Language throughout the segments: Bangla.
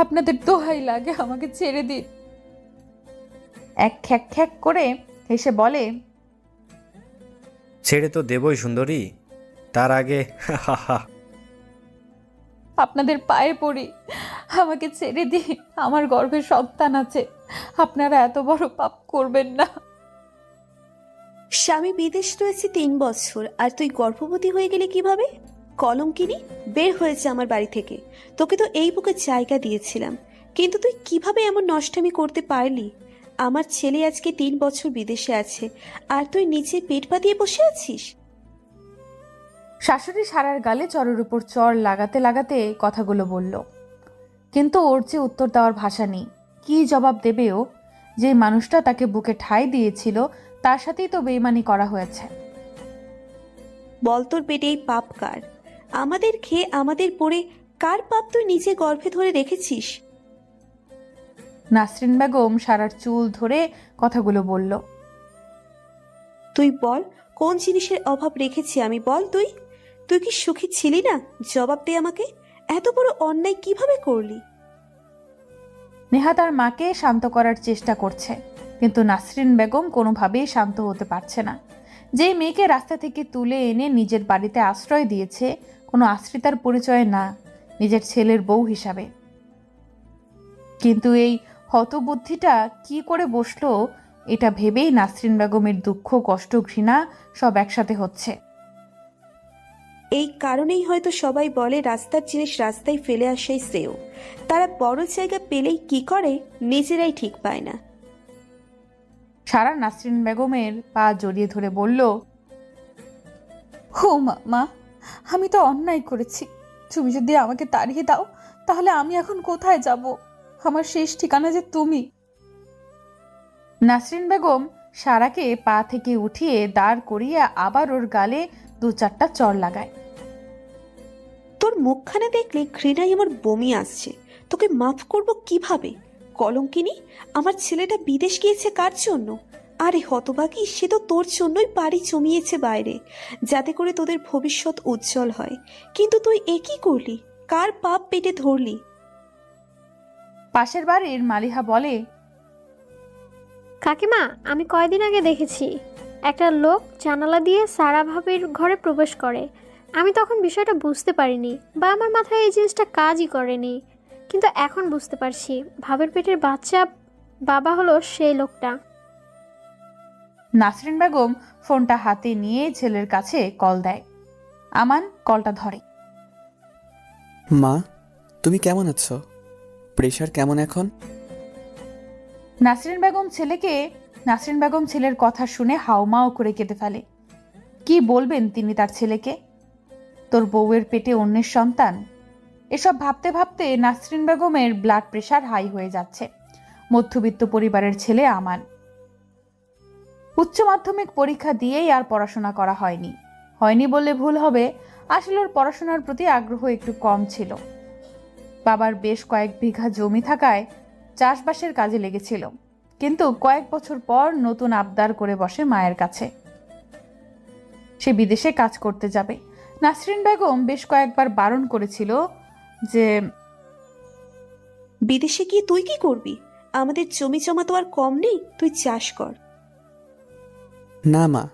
আপনাদের দোহাই লাগে, আমাকে ছেড়ে দিন। এক খ্যাক খ্যাক করে হেসে বলে, ছেড়ে তো দেবই সুন্দরী, তার আগে হা হা। আপনাদের পায়ে পড়ি, আমাকে ছেড়ে দিন। আমার গর্ভে সন্তান আছে, আপনারা এত বড় পাপ করবেন না। স্বামী বিদেশ রয়েছে 3 বছর, আর তুই গর্ভবতী হয়ে গেলে কিভাবে? কলঙ্কিনী, বের হয়েছে আমার বাড়ি থেকে। তোকে তো এই বুকে জায়গা দিয়েছিলাম, কিন্তু তুই কিভাবে এমন নষ্টামি করতে পারলি? আমার ছেলে আজকে 3 বছর বিদেশে আছে, আর তুই নিচে পেট পাতিয়ে বসে আছিস। শাশুড়ি সারার গালে চরের উপর চর লাগাতে লাগাতে কথাগুলো বলল, কিন্তু ওর যে উত্তর দেওয়ার ভাষা নেই। কি জবাব দেবে ও? যে মানুষটা তাকে বুকে ঠাঁই দিয়েছিল তার সাথেই তো বেইমানি করা হয়েছে। বল, তোর পেটে এই পাপ কার? আমাদের খেয়ে আমাদের পরে কার পাপ তুই নিজে গর্ভে ধরে রেখেছিস? নাসরিন বেগম সারার চুল ধরে কথাগুলো বলল, তুই বল, কোন জিনিসের অভাব রেখেছি আমি? বল, তুই তুই কি সুখী ছিলি না? জবাব দে আমাকে। এত বড় অন্যায় কিভাবে করলি? নেহা তার মাকে শান্ত করার চেষ্টা করছে, কিন্তু নাসরিন বেগম কোনোভাবেই শান্ত হতে পারছে না। যেই মেয়েকে রাস্তা থেকে তুলে এনে নিজের বাড়িতে আশ্রয় দিয়েছে, কোনো আশ্রিতার পরিচয় না, নিজের ছেলের বউ হিসাবে। কিন্তু এই হতবুদ্ধিটা কি করে বসলো, এটা ভেবেই নাসরিন বেগমের দুঃখ, কষ্ট, ঘৃণা সব একসাথে হচ্ছে। এই কারণেই হয়তো সবাই বলে রাস্তার জিনিস রাস্তায় ফেলে আসাই শ্রেয়। তারা বড় জায়গা পেলেই কি করে, নিজেরাই ঠিক পায় না। সারা নাসরিন বেগমের পা জড়িয়ে ধরে বলল, ও মা, আমি তো অন্যায় করেছি। তুমি যদি আমাকে তাড়িয়ে দাও তাহলে আমি এখন কোথায় যাব? আমার শেষ ঠিকানা যে তুমি। নাসরিন বেগম সারাকে পা থেকে উঠিয়ে দাঁড় করিয়ে আবার ওর গালে 2-4টা চড় লাগায়। তোর মুখখানে দেখলে ঘৃণায় আমার বমি আসছে। তোকে মাফ করব কিভাবে? কলঙ্কিনী, আমার ছেলেটা বিদেশ গিয়েছে কার জন্য? আরে হতভাগী, সে তো তোর জন্যই বাড়ি জমিয়েছে বাইরে, যাতে করে তোদের ভবিষ্যৎ উজ্জ্বল হয়। কিন্তু তুই এ কি করলি? কার পাপ পেটে ধরলি? পাশের বাড়ির মালিহা বলে, কাকিমা, আমি কয়দিন আগে দেখেছি একটা লোক জানালা দিয়ে সারা ভাবির ঘরে প্রবেশ করে। আমি তখন বিষয়টা বুঝতে পারিনি, বা আমার মাথায় এই জিনিসটা কাজই করেনি, কিন্তু এখন বুঝতে পারছি ভাবের পেটের বাচ্চা বাবা হলো সেই লোকটা। নাসরিন বেগম ফোনটা হাতে নিয়ে ছেলের কাছে কল দেয়। আমান কলটা ধরে। মা, তুমি কেমন আছো? প্রেশার কেমন এখন? নাসরিন বেগম ছেলের কথা শুনে হাউমাউ করে কেঁদে ফেলে। কি বলবেন তিনি তার ছেলেকে? তোর বউয়ের পেটে অন্যের সন্তান। এসব ভাবতে ভাবতে নাসরিন বেগমের ব্লাড প্রেশার হাই হয়ে যাচ্ছে। মধ্যবিত্ত পরিবারের ছেলে আমান। উচ্চ মাধ্যমিক পরীক্ষা দিয়েই আর পড়াশোনা করা হয়নি বললে ভুল হবে। আসলে ওর পড়াশোনার প্রতি আগ্রহ একটু কম ছিল। বাবার বেশ কয়েক বিঘা জমি থাকায় চাষবাসের কাজে লেগেছিল, কিন্তু কয়েক বছর পর নতুন আবদার করে বসে মায়ের কাছে সে বিদেশে কাজ করতে যাবে। নাসরিন বেগম বেশ কয়েকবার বারণ করেছিল যে, বিদেশে গিয়ে তুই কি করবি? আমাদের জমি জমা তো আর কম নেই, তুই চাষ কর। না মা,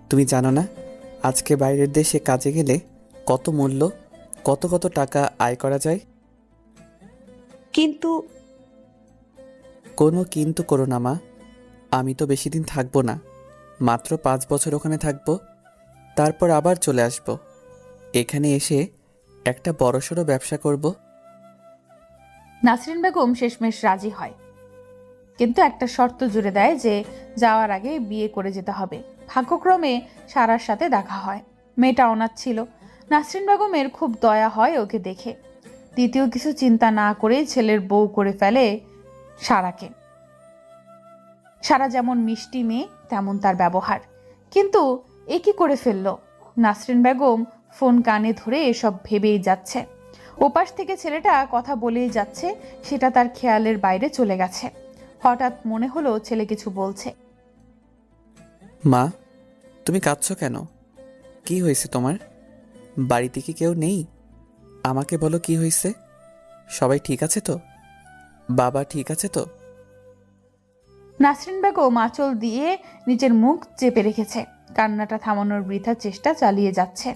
তুমি জানো না আজকে বাইরের দেশে কাজে গেলে কত মূল্য, কত কত টাকা আয় করা যায়। কিন্তু কোনো কিন্তু করো না মা, আমি তো বেশি দিন থাকবো না, মাত্র 5 বছর ওখানে থাকবো, তারপর আবার চলে আসব। এখানে এসে একটা বড়সড় ব্যবসা করব। নাসরিন বেগম শেষমেশ রাজি হয়, কিন্তু একটা শর্ত জুড়ে দেয় যে যাওয়ার আগে বিয়ে করে যেতে হবে। ভাগ্যক্রমে সারার সাথে দেখা হয়। মেয়েটা অনাথ ছিল। নাসরিন বেগমের খুব দয়া হয় ওকে দেখে। দ্বিতীয় কিছু চিন্তা না করে ছেলের বউ করে ফেলে সারাকে। সারা যেমন মিষ্টি মেয়ে তেমন তার ব্যবহার। কিন্তু এ কি করে ফেলল? নাসরিন বেগম ফোন কানে ধরে এসব ভেবেই যাচ্ছে। ওপাশ থেকে ছেলেটা কথা বলেই যাচ্ছে, সেটা তার খেয়ালের বাইরে চলে গেছে। হঠাৎ মনে হলো ছেলে কিছু বলছে। মা, তুমি কাঁদছো কেন? কি হয়েছে তোমার? বাড়িতে কি কেউ নেই? আমাকে বলো কি হয়েছে? সবাই ঠিক আছে তো? বাবা ঠিক আছে তো? নাসরিন বেগম আঁচল দিয়ে নিজের মুখ চেপে রেখেছে। কান্নাটা থামানোর বৃথা চেষ্টা চালিয়ে যাচ্ছে,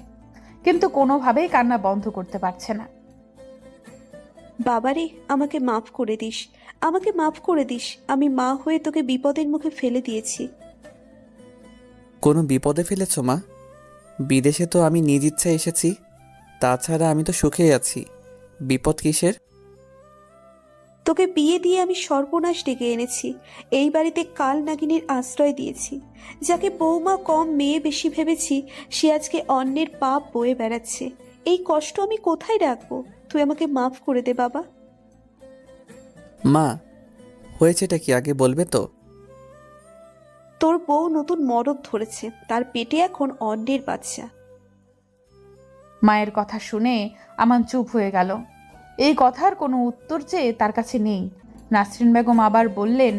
কিন্তু কোনোভাবেই কান্না বন্ধ করতে পারছে না। বাবারে, আমাকে মাফ করে দিস, আমাকে মাফ করে দিস। আমি মা হয়ে তোকে বিপদের মুখে ফেলে দিয়েছি। কোনো বিপদে ফেলেছ মা? বিদেশে তো আমি নিজ ইচ্ছায় এসেছি। তাছাড়া আমি তো সুখেই আছি। বিপদ কিসের? তোকে বিয়ে দিয়ে আমি সর্বনাশ ডেকে এনেছি। এই বাড়িতে কাল নাগিনীর আশ্রয় দিয়েছি। যাকে বৌমা কম মেয়ে বেশি ভেবেছি, সে আজকে অন্যের পাপ বয়ে বেড়াচ্ছে। এই কষ্ট আমি কোথায় রাখবো? তুই আমাকে মাফ করে দে বাবা। মা, হয়েছেটা কি আগে বলবে তো? তোর বউ নতুন মরদ ধরেছে, তার পেটে এখন অন্যের বাচ্চা। মায়ের কথা শুনে আমান চুপ হয়ে গেল। এই কথার কোনো উত্তর যে তার কাছে নেই। নাসরিন বেগম আবার বললেন,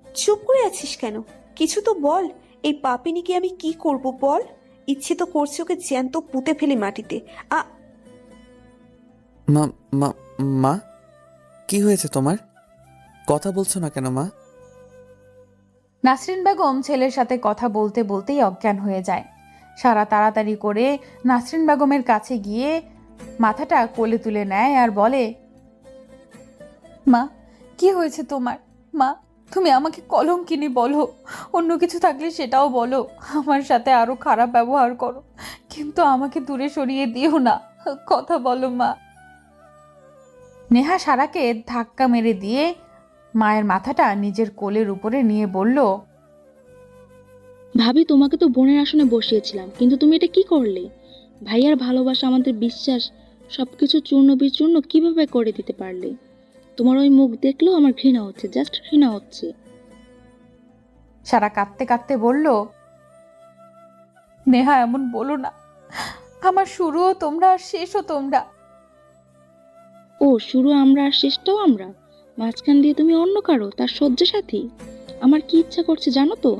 চুপ করে আছিস কেন? কিছু তো বল। এই পাপিনিকে আমি কি করব বল? ইচ্ছে তো করছে ওকে জ্যান্ত পুঁতে ফেলি মাটিতে। মা মা মা, কি হয়েছে তোমার? কথা বলছো না কেন মা? নাসরিন বেগম ছেলের সাথে কথা বলতে বলতেই অজ্ঞান হয়ে যায়। সারা তাড়াতাড়ি করে নাসরিন বেগমের কাছে গিয়ে মাথাটা কোলে তুলে নেয় আর বলে, মা, কি হয়েছে তোমার? মা, তুমি আমাকে কলঙ্কিনী বলো, অন্য কিছু থাকলে সেটাও বলো, আমার সাথে আরো খারাপ ব্যবহার করো, কিন্তু আমাকে দূরে সরিয়ে দিও না। কথা বলো মা। নেহা সারাকে ধাক্কা মেরে দিয়ে মায়ের মাথাটা নিজের কোলের উপরে নিয়ে বলল, ভাবি, তোমাকে তো বোনের আসনে বসিয়েছিলাম, কিন্তু তুমি এটা কি করলে? ভাইয়ার ভালোবাসা, আমাদের বিশ্বাস, সবকিছু চূর্ণ বিচূর্ণ কিভাবে করে দিতে পারলে? তোমার ওই মুখ দেখলেও আমার ঘৃণা হচ্ছে, জাস্ট ঘৃণা হচ্ছে। সারা কাঁদতে কাঁদতে বলল, নেহা এমন বলো না, আমার শুরুও তোমরা আর শেষও তোমরা। ও, শুরু আমরা আর শেষটাও আমরা? মাঝখান দিয়ে তুমি অন্য কারো, তার শয্যাসাথী? আমার কি ইচ্ছা করছে জানো তো?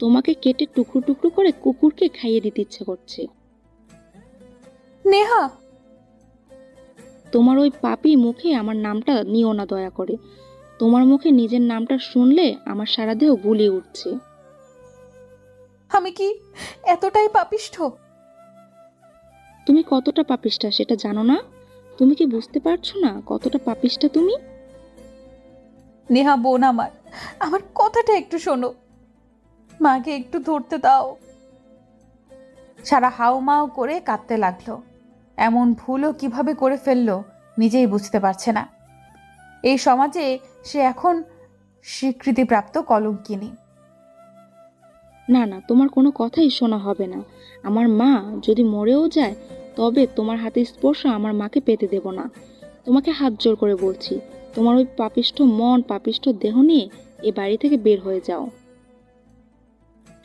তোমাকে কেটে টুকরো টুকরো করে কুকুরকে খাইয়ে দিতে ইচ্ছা করছে। নেহা, তোমার ওই পাপী মুখে আমার নামটা নিও না দয়া করে। তোমার মুখে নিজের নামটা শুনলে আমার সারা দেহ গুলিয়ে উঠছে। আমি কি এতটাই পাপিষ্ঠ? তুমি কতটা পাপিষ্টা সেটা জানো না? তুমি কি বুঝতে পারছো না কতটা পাপিষ্টা তুমি? নেহা বোন আমার, আমার কথাটা একটু শোনো, মাকে একটু ধরতে দাও। সারা হাউমাউ করে কাঁদতে লাগলো। এমন ভুলও কিভাবে করে ফেললো নিজেই বুঝতে পারছে না। এই সমাজে সে এখন স্বীকৃতিপ্রাপ্ত কলঙ্কিনী। না না, তোমার কোনো কথাই শোনা হবে না। আমার মা যদি মরেও যায়, তবে তোমার হাতের স্পর্শ আমার মাকে পেতে দেব না। তোমাকে হাত জোর করে বলছি, তোমার ওই পাপিষ্ঠ মন, পাপিষ্ঠ দেহ নিয়ে এ বাড়ি থেকে বের হয়ে যাও।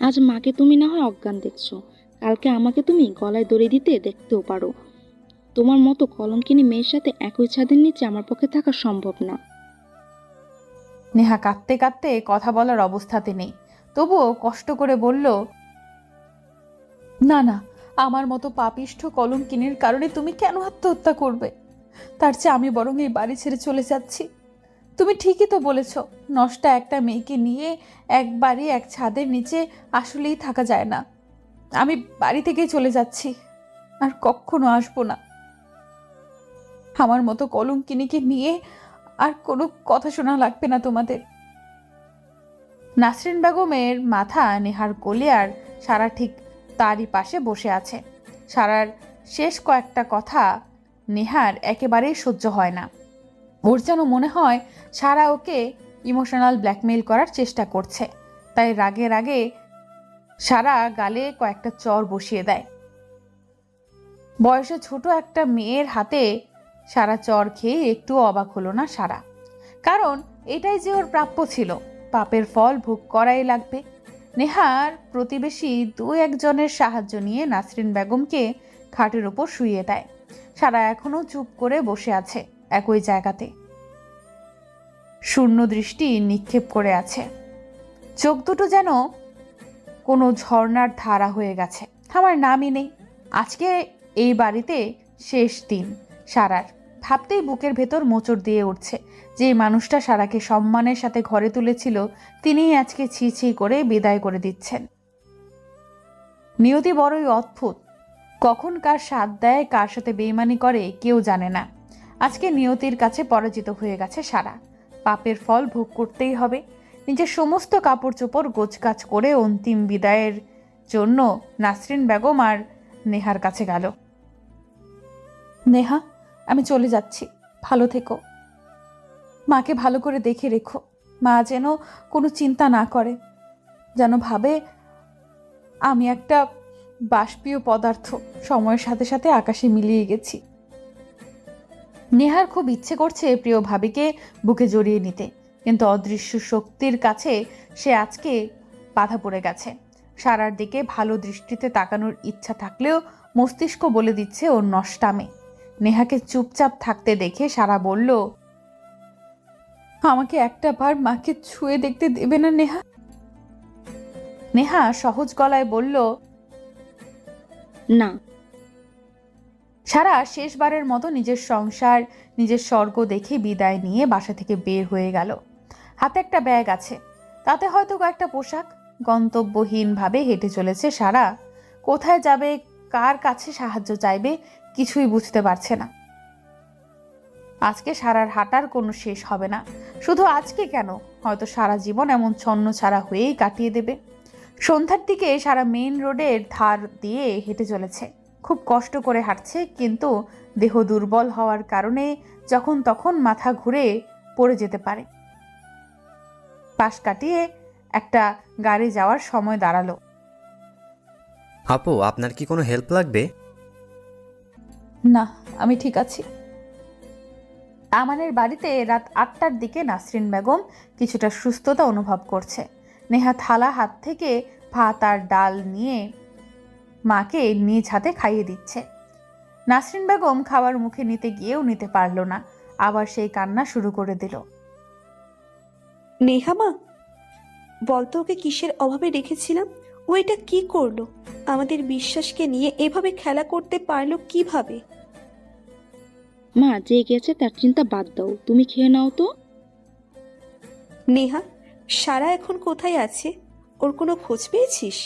আজ মাকে তুমি না হয় অজ্ঞান দেখছো, কালকে আমাকে তুমি গলায় দড়ি দিতে দেখতেও পারো। তোমার মতো কলঙ্কিনী মেয়ের সাথে একই ছাদের নিচে আমার পক্ষে থাকা সম্ভব না। নেহা কাঁদতে কাঁদতে কথা বলার অবস্থাতে নেই, তবুও কষ্ট করে বলল, না না, আমার মতো পাপিষ্ঠ কলঙ্কিনীর কারণে তুমি কেন আত্মহত্যা করবে? তার চেয়ে আমি বরং এই বাড়ি ছেড়ে চলে যাচ্ছি। তুমি ঠিকই তো বলেছ, নষ্টা একটা মেয়েকে নিয়ে এক বাড়ি এক ছাদের নিচে আসলেই থাকা যায় না। আমি বাড়ি থেকেই চলে যাচ্ছি, আর কখনো আসবো না। আমার মতো কলঙ্কিনীকে নিয়ে আর কোনো কথা শোনা লাগবে না তোমাদের। নাসরিন বেগমের মাথা নেহার কোলে, আর সারা ঠিক তারই পাশে বসে আছে। সারার শেষ কয়েকটা কথা নেহার একেবারেই সহ্য হয় না। ওর যেন মনে হয় সারা ওকে ইমোশনাল ব্ল্যাকমেইল করার চেষ্টা করছে। তাই রাগে রাগে সারা গালে কয়েকটা চর বসিয়ে দেয়। বয়সে ছোট একটা মেয়ের হাতে সারা চর খেয়ে একটু অবাক হলো না সারা, কারণ এটাই যে ওর প্রাপ্য ছিল। পাপের ফল ভোগ করাই লাগবে। নেহার প্রতিবেশী দু একজনের সাহায্য নিয়ে নাসরিন বেগমকে খাটের ওপর শুইয়ে দেয়। সারা এখনো চুপ করে বসে আছে একই জায়গাতে, শূন্য দৃষ্টি নিক্ষেপ করে আছে। চোখ দুটো যেন কোনো ঝর্ণার ধারা হয়ে গেছে। আমার নামই নেই। আজকে এই বাড়িতে শেষ দিন সারার। ভাবতেই বুকের ভেতর মোচড় দিয়ে উঠছে। যে মানুষটা সারাকে সম্মানের সাথে ঘরে তুলেছিল তিনিই আজকে ছি ছি করে বিদায় করে দিচ্ছেন। নিয়তি বড়ই অদ্ভুত, কখন কার সাথ দেয়, কার সাথে বেইমানি করে কেউ জানে না। আজকে নিয়তির কাছে পরাজিত হয়ে গেছে সারা। পাপের ফল ভোগ করতেই হবে। নিজের সমস্ত কাপড় চোপড় গোছগাছ করে অন্তিম বিদায়ের জন্য নাসরিন বেগম আর নেহার কাছে গেল। নেহা, আমি চলে যাচ্ছি, ভালো থেকো। মাকে ভালো করে দেখে রেখো। মা যেন কোনো চিন্তা না করে, যেন ভাবে আমি একটা বাষ্পীয় পদার্থ, সময়ের সাথে সাথে আকাশে মিলিয়ে গেছি। নেহার খুব ইচ্ছে করছে প্রিয় ভাবিকে বুকে জড়িয়ে নিতে, কিন্তু অদৃশ্য শক্তির কাছে সে আজকে বাধা পড়ে গেছে। সারার দিকে ভালো দৃষ্টিতে তাকানোর ইচ্ছা থাকলেও মস্তিষ্ক বলে দিচ্ছে ওর নষ্টামে। নেহাকে চুপচাপ থাকতে দেখে সারা বলল, আমাকে একটা বার মাকে ছুঁয়ে দেখতে দেবে না নেহা? নেহা সহজ গলায় বলল, না। সারা শেষবারের মতো নিজের সংসার, নিজের স্বর্গ দেখে বিদায় নিয়ে বাসা থেকে বের হয়ে গেল। হাতে একটা ব্যাগ আছে, তাতে হয়তো কয়েকটা পোশাক। গন্তব্যহীনভাবে হেঁটে চলেছে সারা। কোথায় যাবে, কার কাছে সাহায্য চাইবে, কিছুই বুঝতে পারছে না। আজকে সারার হাঁটার কোনো শেষ হবে না। শুধু আজকে কেন, হয়তো সারা জীবন এমন ছন্ন ছাড়া হয়েই কাটিয়ে দেবে। সন্ধ্যার দিকে সারা মেইন রোডের ধার দিয়ে হেঁটে চলেছে। খুব কষ্ট করে হাঁটছে, কিন্তু দেহ দুর্বল হওয়ার কারণে যখন তখন মাথা ঘুরে পড়ে যেতে পারে। পাশ কাটিয়ে একটা গাড়ি যাওয়ার সময় দাঁড়ালো। আপু, আপনার কি কোনো হেল্প লাগবে? না, আমি ঠিক আছি। আমানের বাড়িতে রাত 8টার দিকে নাসরিন বেগম কিছুটা সুস্থতা অনুভব করছে। নেহা থালা হাত থেকে ভাত আর ডাল নিয়ে মাকে নিজ হাতে খাইয়ে দিচ্ছে। নাসরিন বেগম খাবার মুখে নিতে গিয়েও নিতে পারল না, আবার সেই কান্না শুরু করে দিল। নেহা মা, বলতো ওকে কিসের অভাবে রেখেছিলাম? ও এটা কি করলো? আমাদের বিশ্বাসকে নিয়ে এভাবে খেলা করতে পারলো কিভাবে? মা, যে গেছে তার চিন্তা বাদ দাও, তুমি খেয়ে নাও তো। নেহা, সারা এখন কোথায় আছে? ওর কোনো খোঁজ পেয়েছিস?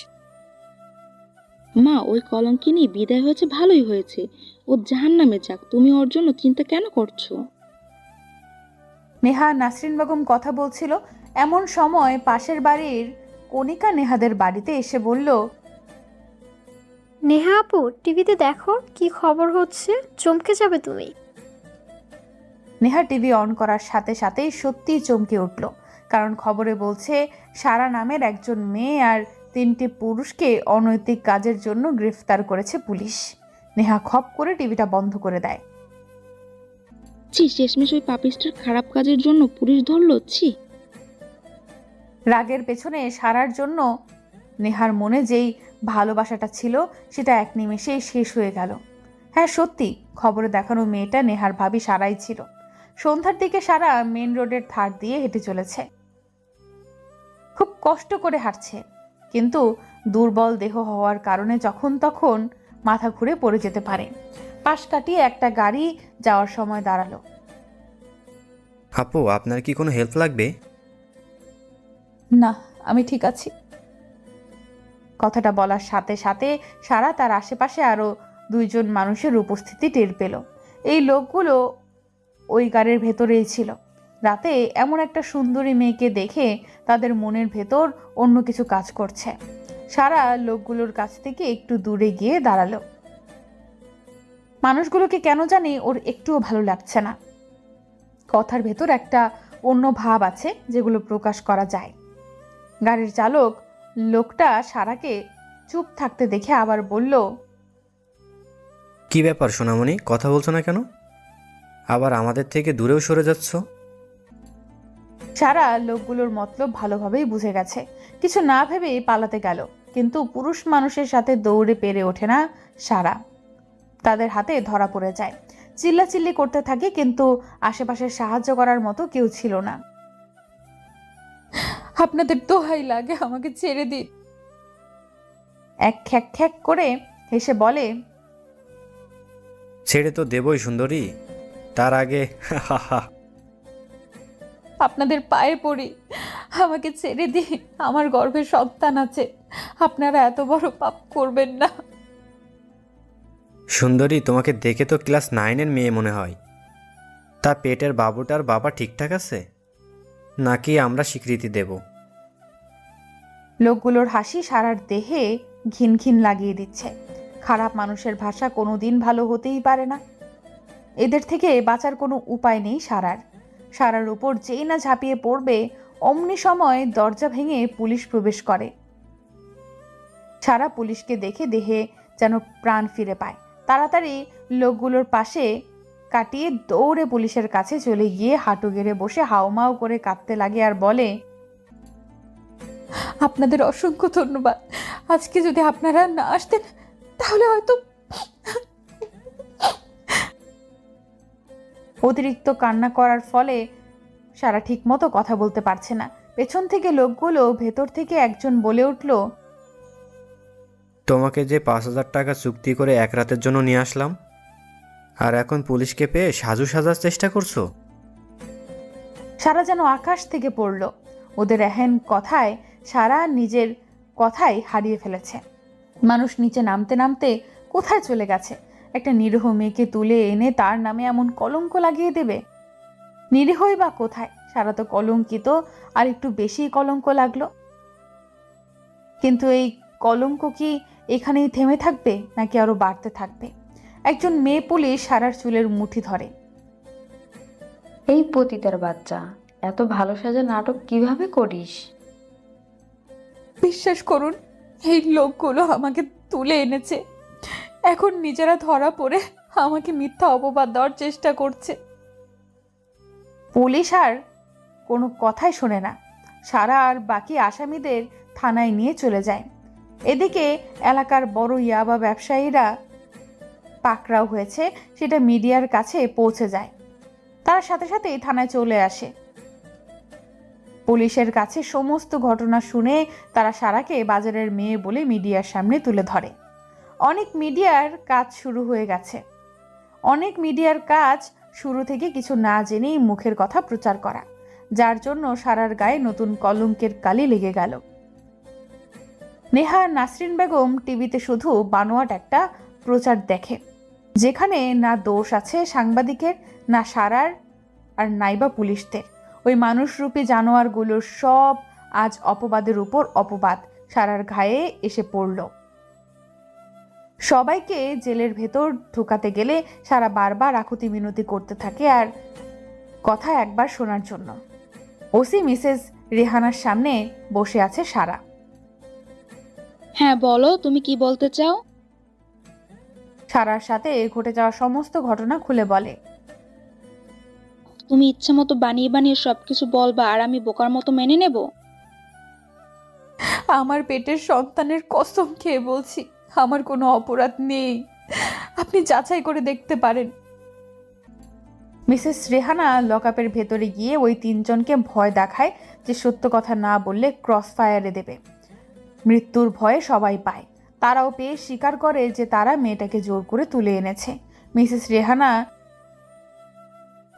মা, ওই কলঙ্কিনী বিদায় হয়েছে, ভালোই হয়েছে। ও জাহান্নামে যাক, তুমি ওর জন্য চিন্তা কেন করছো? নেহা নাসরিন বেগম কথা বলছিল, এমন সময় পাশের বাড়ির কণিকা নেহাদের বাড়িতে এসে বলল, নেহা আপু, টিভিতে দেখো কি খবর হচ্ছে, চমকে যাবে তুমি। নেহা টিভি অন করার সাথে সাথেই সত্যিই চমকে উঠল, কারণ খবরে বলছে সারা নামের একজন মেয়ে আর 3টি পুরুষকে অনৈতিক কাজের জন্য গ্রেফতার করেছে পুলিশ। নেহা খপ করে টিভিটা বন্ধ করে দেয়। ছি, শেষমেশ ওই পাপিষ্টের খারাপ কাজের জন্য পুলিশ ধরলো। ছি। রাগের পেছনে সারার জন্য নেহার মনে যেই ভালোবাসাটা ছিল সেটা এক নিমেষেই শেষ হয়ে গেল। হ্যাঁ সত্যি, খবরে দেখানো মেয়েটা নেহার ভাবি সারাই ছিল। সন্ধ্যার দিকে সারা মেন রোডের ধার দিয়ে হেঁটে চলেছে। খুব কষ্ট করে হাঁটছে, কিন্তু দুর্বল দেহ হওয়ার কারণে যখন তখন মাথা ঘুরে পড়ে যেতে পারে। পাশ কাটিয়ে একটা গাড়ি যাওয়ার সময় দাঁড়ালো। আপু, আপনার কি কোনো হেল্প লাগবে? না, আমি ঠিক আছি। কথাটা বলার সাথে সাথে সারা তার আশেপাশে আরো 2জন মানুষের উপস্থিতি টের পেল। এই লোকগুলো ওই গাড়ির ভেতরেই ছিল। রাতে এমন একটা সুন্দরী মেয়েকে দেখে তাদের মনের ভেতর অন্য কিছু কাজ করছে। সারা লোকগুলোর কাছ থেকে একটু দূরে গিয়ে দাঁড়ালো। মানুষগুলোকে কেন জানি ওর একটুও ভালো লাগছে না। কথার ভেতর একটা অন্য ভাব আছে যেগুলো প্রকাশ করা যায়। গাড়ির চালক লোকটা সারাকে চুপ থাকতে দেখে আবার বলল, কি ব্যাপার সোনামণি, কথা বলছো না কেন? আবার আমাদের থেকে দূরেও সরে যাচ্ছ? সারা লোকগুলোর মতলব ভালোভাবেই বুঝে গেছে, কিছু না ভেবেই পালাতে গেল। কিন্তু পুরুষ মানুষের সাথে দৌড়ে পেরে ওঠে না সারা, তাদের হাতে ধরা পড়ে যায়। চিল্লাচিল্লি করতে থাকে, কিন্তু আশেপাশে সাহায্য করার মতো কেউ ছিল না। আপনাদের দোহাই লাগে, আমাকে ছেড়ে দিন। এক খ্যাক খ্যাক করে হেসে বলে, ছেড়ে তো দেবই সুন্দরী, তার আগে আপনাদের পায়ে পড়ি, আমাকে ছেড়ে দিয়ে, আমার গর্ভে সন্তান আছে, আপনারা এত বড় পাপ করবেন না। সুন্দরী, তোমাকে দেখে তো ক্লাস 9-এর মেয়ে মনে হয়। তা পেটের বাবুটার বাবা ঠিকঠাক আছে নাকি আমরা স্বীকৃতি দেব? লোকগুলোর হাসি সারার দেহে ঘিন ঘিন লাগিয়ে দিচ্ছে। খারাপ মানুষের ভাষা কোনোদিন ভালো হতেই পারে না। এদের থেকে বাঁচার কোনো উপায় নেই সারার। সারার উপর যেই না ঝাঁপিয়ে পড়বে, অমনি সময় দরজা ভেঙে পুলিশ প্রবেশ করে। সারা পুলিশকে দেখে দেহে যেন প্রাণ ফিরে পায়। তাড়াতাড়ি লোকগুলোর পাশে কাটিয়ে দৌড়ে পুলিশের কাছে চলে গিয়ে হাঁটু গেড়ে বসে হাউমাউ করে কাঁদতে লাগে আর বলে, আপনাদের অসংখ্য ধন্যবাদ। আজকে যদি আপনারা না আসতেন তাহলে হয়তো। অতিরিক্ত কান্না করার ফলে সারা ঠিক মতো কথা বলতে পারছে না। পেছন থেকে লোকগুলো ভেতর থেকে একজন বলে উঠল, তোমাকে যে 5,000 টাকা চুক্তি করে এক রাতের জন্য নিয়ে আসলাম, আর এখন পুলিশকে পেয়ে সাজু সাজার চেষ্টা করছো? সারা যেন আকাশ থেকে পড়ল। ওদের এহেন কথায় সারা নিজের কথাই হারিয়ে ফেলেছে। মানুষ নিচে নামতে নামতে কোথায় চলে গেছে? একটা নিরীহ মেয়েকে তুলে এনে তার নামে এমন কলঙ্ক লাগিয়ে দেবে? নিরীহই বা কোথায়? সারা তো কলঙ্কিত, আর একটু বেশি কলঙ্ক লাগলো। কিন্তু এই কলঙ্ক কি এখানেই থেমে থাকবে নাকি আরো বাড়তে থাকবে? একজন মেয়ে পুলিশ সারার চুলের মুঠি ধরে। এই পতিতার বাচ্চা, এত ভালো সাজা নাটক কিভাবে করিস? বিশ্বাস করুন, এই লোকগুলো আমাকে তুলে এনেছে, এখন নিজেরা ধরা পড়ে আমাকে মিথ্যা অপবাদ দেওয়ার চেষ্টা করছে। পুলিশ আর কোনো কথাই শোনে না। সারা আর বাকি আসামিদের থানায় নিয়ে চলে যায়। এদিকে এলাকার বড় ইয়াবা ব্যবসায়ীরা পাকড়াও হয়েছে সেটা মিডিয়ার কাছে পৌঁছে যায়। তার সাথে সাথেই থানায় চলে আসে। পুলিশের কাছে সমস্ত ঘটনা শুনে তারা সারাকে বাজারের মেয়ে বলে মিডিয়ার সামনে তুলে ধরে। অনেক মিডিয়ার কাজ শুরু থেকে কিছু না জেনেই মুখের কথা প্রচার করা, যার জন্য সারার গায়ে নতুন কলঙ্কের কালি লেগে গেল। নেহা নাসরিন বেগম টিভিতে শুধু বানোয়াট একটা প্রচার দেখে, যেখানে না দোষ আছে সাংবাদিকের, না সারার, আর নাইবা পুলিশদের। ওই মানুষরূপী জানোয়ারগুলোর সব আজ অপবাদের উপর অপবাদ সারার ঘায়ে এসে পড়ল। সবাইকে জেলের ভেতর ঢুকাতে গেলে সারা বারবার আকুতি মিনতি করতে থাকে আর কথা একবার শোনার জন্য। ওসি মিসেস রেহানার সামনে বসে আছে সারা। হ্যাঁ বলো, তুমি কি বলতে চাও? সারার সাথে ঘটে যাওয়া সমস্ত ঘটনা খুলে বলে। তুমি ইচ্ছে মতো বানিয়ে বানিয়ে সবকিছু বলবা আর আমি বোকার মতো মেনে নেব? আমার পেটের সন্তানের কসম খেয়ে বলছি, আমার কোনো অপরাধ নেই, আপনি যাচাই করে দেখতে পারেন। মিসেস রেহানা লকআপের ভেতরে গিয়ে ওই 3 জনকে ভয় দেখায় যে সত্য কথা না বললে ক্রস ফায়ারে দেবে। মৃত্যুর ভয়ে সবাই পায়। তারাও পেয়ে স্বীকার করে যে তারা মেয়েটাকে জোর করে তুলে এনেছে। মিসেস রেহানা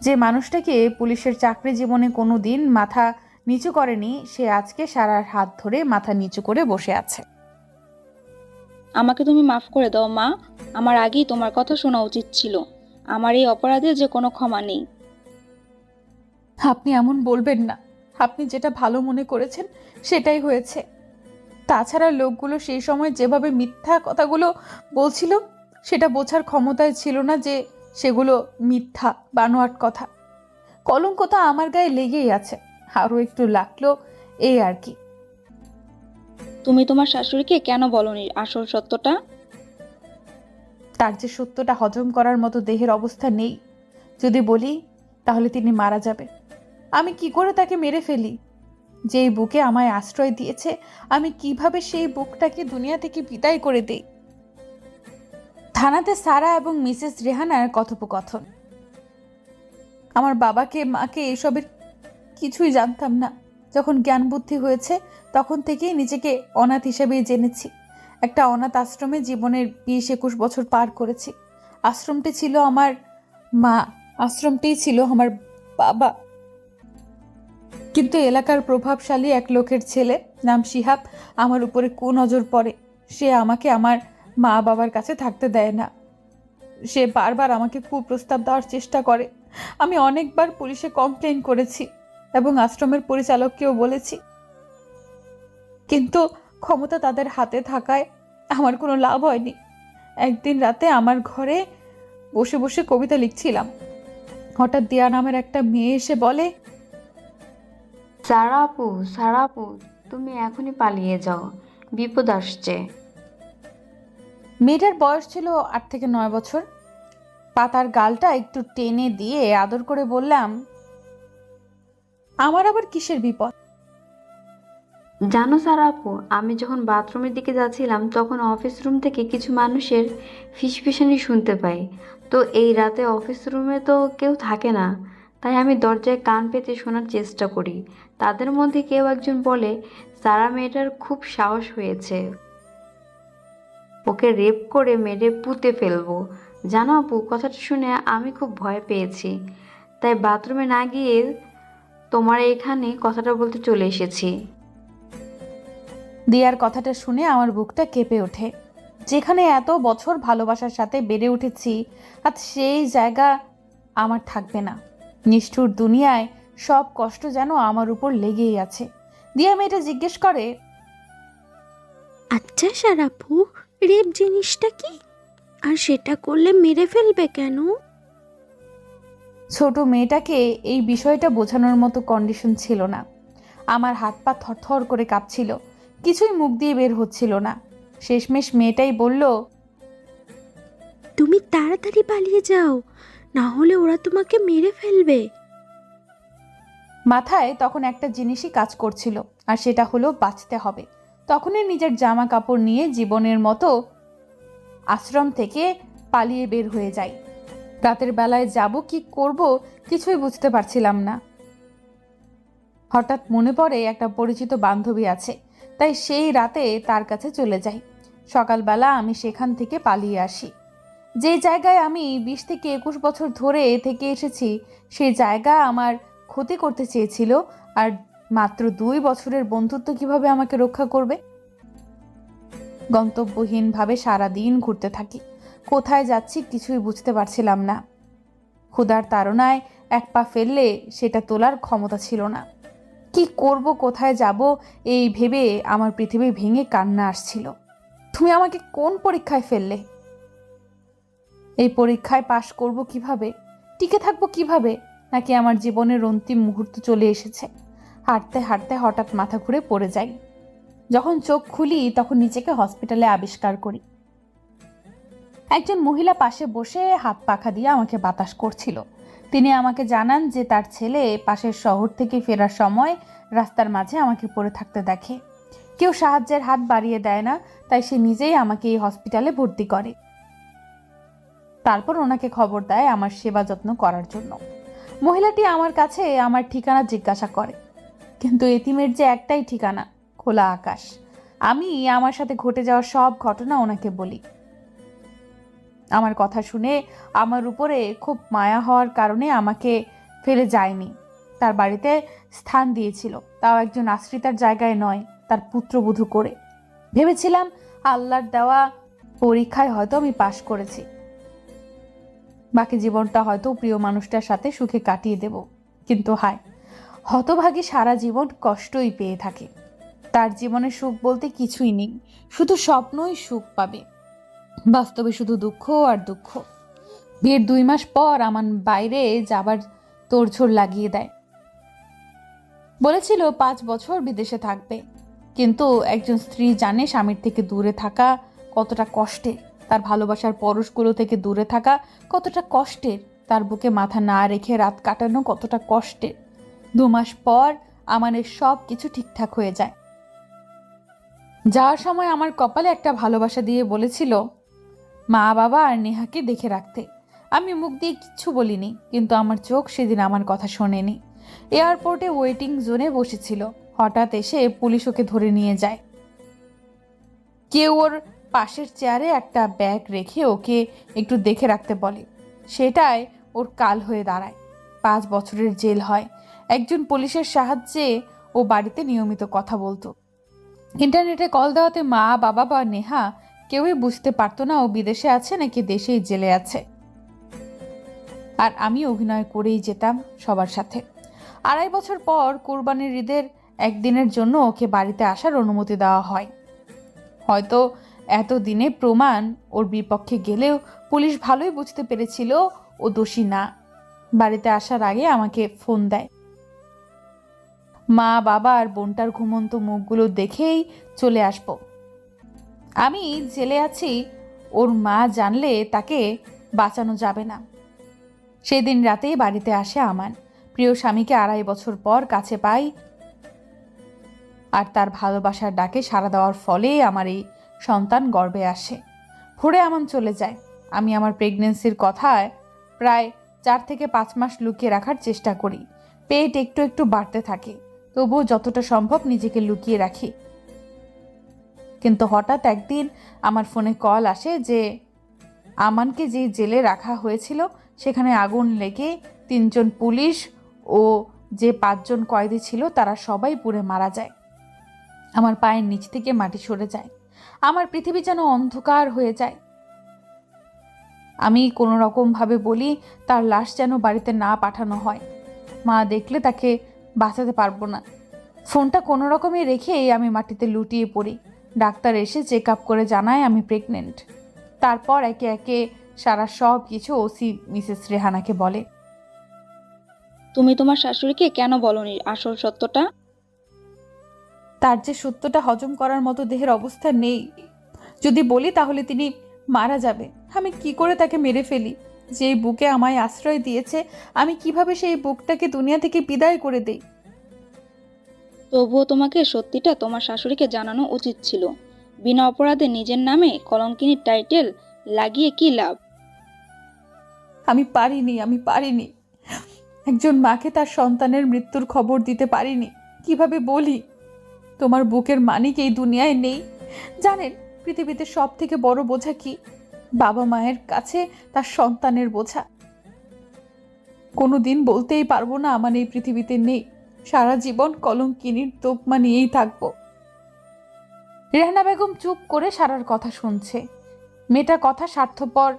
যে মানুষটাকে পুলিশের চাকরি জীবনে কোনো দিন মাথা নিচু করেনি, সে আজকে সারার হাত ধরে মাথা নিচু করে বসে আছে। আমাকে তুমি মাফ করে দাও মা, আমার আগেই তোমার কথা শোনা উচিত ছিল। আমার এই অপরাধে যে কোনো ক্ষমা নেই। আপনি এমন বলবেন না, আপনি যেটা ভালো মনে করেছেন সেটাই হয়েছে। তাছাড়া লোকগুলো সেই সময় যেভাবে মিথ্যা কথাগুলো বলছিল, সেটা বোঝার ক্ষমতায় ছিল না যে সেগুলো মিথ্যা বানোয়াট কথা। কলঙ্ক তো আমার গায়ে লেগেই আছে, আরও একটু লাগলো, এই আর কি। তুমি তোমার শাশুড়িকে কেন বলনি আসল সত্যটা? তার যে সত্যটা হজম করার মতো দেহের অবস্থা নেই। যদি বলি তাহলে তিনি মারা যাবে। আমি কি করে তাকে মেরে ফেলি? যেই বুকে আমায় আশ্রয় দিয়েছে, আমি কিভাবে সেই বুকটাকে দুনিয়া থেকে বিদায় করে দেই? থানাতে সারা এবং মিসেস রেহানার কথোপকথন। আমার বাবাকে মাকে এসবের কিছুই জানতাম না। যখন জ্ঞান বুদ্ধি হয়েছে তখন থেকেই নিজেকে অনাথ হিসেবেই জেনেছি। একটা অনাথ আশ্রমে জীবনের 20-21 বছর পার করেছি। আশ্রমটি ছিল আমার মা, আশ্রমটিই ছিল আমার বাবা। কিন্তু এলাকার প্রভাবশালী এক লোকের ছেলে নাম শিহাব আমার উপরে কুনজর পড়ে। সে আমাকে আমার মা বাবার কাছে থাকতে দেয় না। সে বারবার আমাকে কুপ্রস্তাব দেওয়ার চেষ্টা করে। আমি অনেকবার পুলিশে কমপ্লেন করেছি এবং আশ্রমের পরিচালককেও বলেছি, কিন্তু ক্ষমতা তাদের হাতে থাকায় আমার কোনো লাভ হয়নি। একদিন রাতে আমার ঘরে বসে বসে কবিতা লিখছিলাম। হঠাৎ দিয়া নামের একটা মেয়ে এসে বলে, সারা আপু, তুমি এখনই পালিয়ে যাও, বিপদ আসছে। মেয়েটার বয়স ছিল 8 থেকে 9 বছর। পাতার গালটা একটু টেনে দিয়ে আদর করে বললাম, আমার আবার কিসের বিপদ? জানো সারা আপু, আমি যখন বাথরুমের দিকে যাচ্ছিলাম তখন অফিস রুম থেকে কিছু মানুষের ফিসফিসানি শুনতে পাই। তো এই রাতে অফিস রুমে তো কেউ থাকে না, তাই আমি দরজায় কান পেতে শোনার চেষ্টা করি। তাদের মধ্যে কেউ একজন বলে, সারা মেয়েটার খুব সাহস হয়েছে, ওকে রেপ করে মেরে পুঁতে ফেলবো। জানো আপু, কথাটা শুনে আমি খুব ভয় পেয়েছি, তাই বাথরুমে না গিয়ে তোমার এখানে কথাটা বলতে চলে এসেছি। দিয়ার কথাটা শুনে আমার বুকটা কেঁপে ওঠে। যেখানে এত বছর ভালোবাসার সাথে বেড়ে উঠেছি, আজ সেই জায়গা আমার থাকবে না। নিষ্ঠুর দুনিয়ায় সব কষ্ট যেন আমার উপর লেগেই আছে। দিয়া মেয়েটা জিজ্ঞেস করে, আচ্ছা সারাপু, রেপ জিনিসটা কি? আর সেটা করলে মেরে ফেলবে কেন? ছোট মেয়েটাকে এই বিষয়টা বোঝানোর মতো কন্ডিশন ছিল না। আমার হাত পা থরথর করে কাঁপছিল, কিছুই মুখ দিয়ে বের হচ্ছিল না। শেষমেশ মেয়েটাই বলল, তুমি তাড়াতাড়ি পালিয়ে যাও, না হলে ওরা তোমাকে মেরে ফেলবে। মাথায় তখন একটা জিনিসই কাজ করছিল, আর সেটা হলো বাঁচতে হবে। তখনই নিজের জামা কাপড় নিয়ে জীবনের মতো আশ্রম থেকে পালিয়ে বের হয়ে যাই। রাতের বেলায় যাব কি করব কিছুই বুঝতে পারছিলাম না। হঠাৎ মনে পড়ে একটা পরিচিত বান্ধবী আছে, তাই সেই রাতে তার কাছে চলে যাই। সকালবেলা আমি সেখান থেকে পালিয়ে আসি। যে জায়গায় আমি 20 থেকে 21 বছর ধরে থেকে এসেছি, সেই জায়গা আমার ক্ষতি করতে চেয়েছিল, আর মাত্র 2 বছরের বন্ধুত্ব কিভাবে আমাকে রক্ষা করবে? গন্তব্যহীনভাবে সারাদিন ঘুরতে থাকি। কোথায় যাচ্ছি কিছুই বুঝতে পারছিলাম না। ক্ষুধার তাড়নায় এক পা ফেললে সেটা তোলার ক্ষমতা ছিল না। কি করব, কোথায় যাব, এই ভেবে আমার পৃথিবী ভেঙে কান্না আসছিল। তুমি আমাকে কোন পরীক্ষায় ফেললে? এই পরীক্ষায় পাশ করব কিভাবে? টিকে থাকবো কিভাবে? নাকি আমার জীবনের অন্তিম মুহূর্ত চলে এসেছে? হাঁটতে হাঁটতে হঠাৎ মাথা ঘুরে পড়ে যাই। যখন চোখ খুলি তখন নিজেকে হসপিটালে আবিষ্কার করি। একজন মহিলা পাশে বসে হাত পাখা দিয়ে আমাকে বাতাস করছিল। তিনি আমাকে জানান যে তার ছেলে পাশের শহর থেকে ফেরার সময় রাস্তার মাঝে আমাকে পড়ে থাকতে দেখে। কেউ সাহায্যের হাত বাড়িয়ে দেয় না, তাই সে নিজেই আমাকে এই হসপিটালে ভর্তি করে। তারপর ওনাকে খবর দেয় আমার সেবা যত্ন করার জন্য। মহিলাটি আমার কাছে আমার ঠিকানা জিজ্ঞাসা করে, কিন্তু এতিমের যে একটাই ঠিকানা, খোলা আকাশ। আমি আমার সাথে ঘটে যাওয়া সব ঘটনা ওনাকে বলি। আমার কথা শুনে আমার উপরে খুব মায়া হওয়ার কারণে আমাকে ফেলে যায়নি, তার বাড়িতে স্থান দিয়েছিল, তাও একজন আশ্রিতার জায়গায় নয়, তার পুত্রবধূ করে। ভেবেছিলাম আল্লাহর দেওয়া পরীক্ষায় হয়তো আমি পাশ করেছি, বাকি জীবনটা হয়তো প্রিয় মানুষটার সাথে সুখে কাটিয়ে দেব। কিন্তু হায়, হতভাগী সারা জীবন কষ্টই পেয়ে থাকে। তার জীবনে সুখ বলতে কিছুই নেই, শুধু স্বপ্নই সুখ পাবে, বাস্তবে শুধু দুঃখ আর দুঃখ। বিয়ের 2 মাস পর আমার বাইরে যাবার তোড়ঝোড় লাগিয়ে দেয়। বলেছিল 5 বছর বিদেশে থাকবে, কিন্তু একজন স্ত্রী জানে স্বামীর থেকে দূরে থাকা কতটা কষ্টের, তার ভালোবাসার পরশগুলো থেকে দূরে থাকা কতটা কষ্টের, তার বুকে মাথা না রেখে রাত কাটানো কতটা কষ্টের। 2 মাস পর আমাদের সব কিছু ঠিকঠাক হয়ে যায়। যাওয়ার সময় আমার কপালে একটা ভালোবাসা দিয়ে বলেছিল মা বাবা আর নেহাকে দেখে রাখতে। আমি মুখ দিয়ে কিচ্ছু বলিনি, কিন্তু আমার চোখ সেদিন আমার কথা শোনেনি। এয়ারপোর্টে ওয়েটিং জোনে বসেছিল, হঠাৎ এসে পুলিশ ওকে ধরে নিয়ে যায়। কেউ ওর পাশের চেয়ারে একটা ব্যাগ রেখে ওকে একটু দেখে রাখতে বলে। সেটাই ওর কাল হয়ে দাঁড়ায়। 5 বছরের জেল হয়। একজন পুলিশের সাহায্যে ও বাড়িতে নিয়মিত কথা বলতো। ইন্টারনেটে কল দেওয়াতে মা, বাবা বা নেহা কেউই বুঝতে পারতো না ও বিদেশে আছে নাকি দেশেই জেলে আছে। আর আমি অভিনয় করেই যেতাম সবার সাথে। 2.5 বছর পর কোরবানির ঈদের একদিনের জন্য ওকে বাড়িতে আসার অনুমতি দেওয়া হয়। হয়তো এতদিনে প্রমাণ ওর বিপক্ষে গেলেও পুলিশ ভালোই বুঝতে পেরেছিল ও দোষী না। বাড়িতে আসার আগে আমাকে ফোন দেয়। মা, বাবা আর বোনটার ঘুমন্ত মুখগুলো দেখেই চলে আসবো। আমি জেলে আছি ওর মা জানলে তাকে বাঁচানো যাবে না। সেদিন রাতেই বাড়িতে আসে আমান। প্রিয় স্বামীকে 2.5 বছর পর কাছে পাই, আর তার ভালোবাসার ডাকে সাড়া দেওয়ার ফলে আমার এই সন্তান গর্ভে আসে। ভোরে আমান চলে যায়। আমি আমার প্রেগনেন্সির কথায় প্রায় 4 থেকে 5 মাস লুকিয়ে রাখার চেষ্টা করি। পেট একটু একটু বাড়তে থাকে, তবুও যতটা সম্ভব নিজেকে লুকিয়ে রাখি। কিন্তু হঠাৎ একদিন আমার ফোনে কল আসে যে আমানকে যে জেলে রাখা হয়েছিল সেখানে আগুন লেগে 3 জন পুলিশ ও যে 5 জন কয়েদি ছিল তারা সবাই পুড়ে মারা যায়। আমার পায়ের নিচ থেকে মাটি সরে যায়। আমার পৃথিবী যেন অন্ধকার হয়ে যায়। আমি কোনো রকম ভাবে বলি তার লাশ যেন বাড়িতে না পাঠানো হয়। মা দেখলে তাকে বাঁচাতে পারবো না। ফোনটা কোনো রকমে রেখেই আমি মাটিতে লুটিয়ে পড়ি। ডাক্তার এসে চেক আপ করে জানায় আমি প্রেগনেন্ট। তারপর একে একে সারা সব কিছু ওসি মিসেস রেহানাকে বলে। তুমি তোমার শাশুড়িকে কেন বলনি আসল সত্যটা? তার যে সত্যটা হজম করার মতো দেহের অবস্থা নেই। যদি বলি তাহলে তিনি মারা যাবে। আমি কি করে তাকে মেরে ফেলি? যেই বুকে আমায় আশ্রয় দিয়েছে, আমি কিভাবে সেই বুকটাকে দুনিয়া থেকে বিদায় করে দেই? তবুও তোমাকে সত্যিটা তোমার শাশুড়িকে জানানো উচিত ছিল। বিনা অপরাধে নিজের নামে কলঙ্কিনীর টাইটেল লাগিয়ে কি লাভ? আমি পারিনি। একজন মাকে তার সন্তানের মৃত্যুর খবর দিতে পারিনি। কিভাবে বলি? তোমার বুকের মানিক এই দুনিয়ায় নেই। জানেন পৃথিবীতে সব থেকে বড় বোঝা কি? বাবা মায়ের কাছে তার সন্তানের বোঝা। কোনোদিন বলতেই পারবো না আমার এই পৃথিবীতে নেই। সারা জীবন কলঙ্কিনীর তোকমা নিয়েই থাকবো। রেহানা বেগম চুপ করে সারার কথা শুনছে। মেয়েটার কথা স্বার্থপর,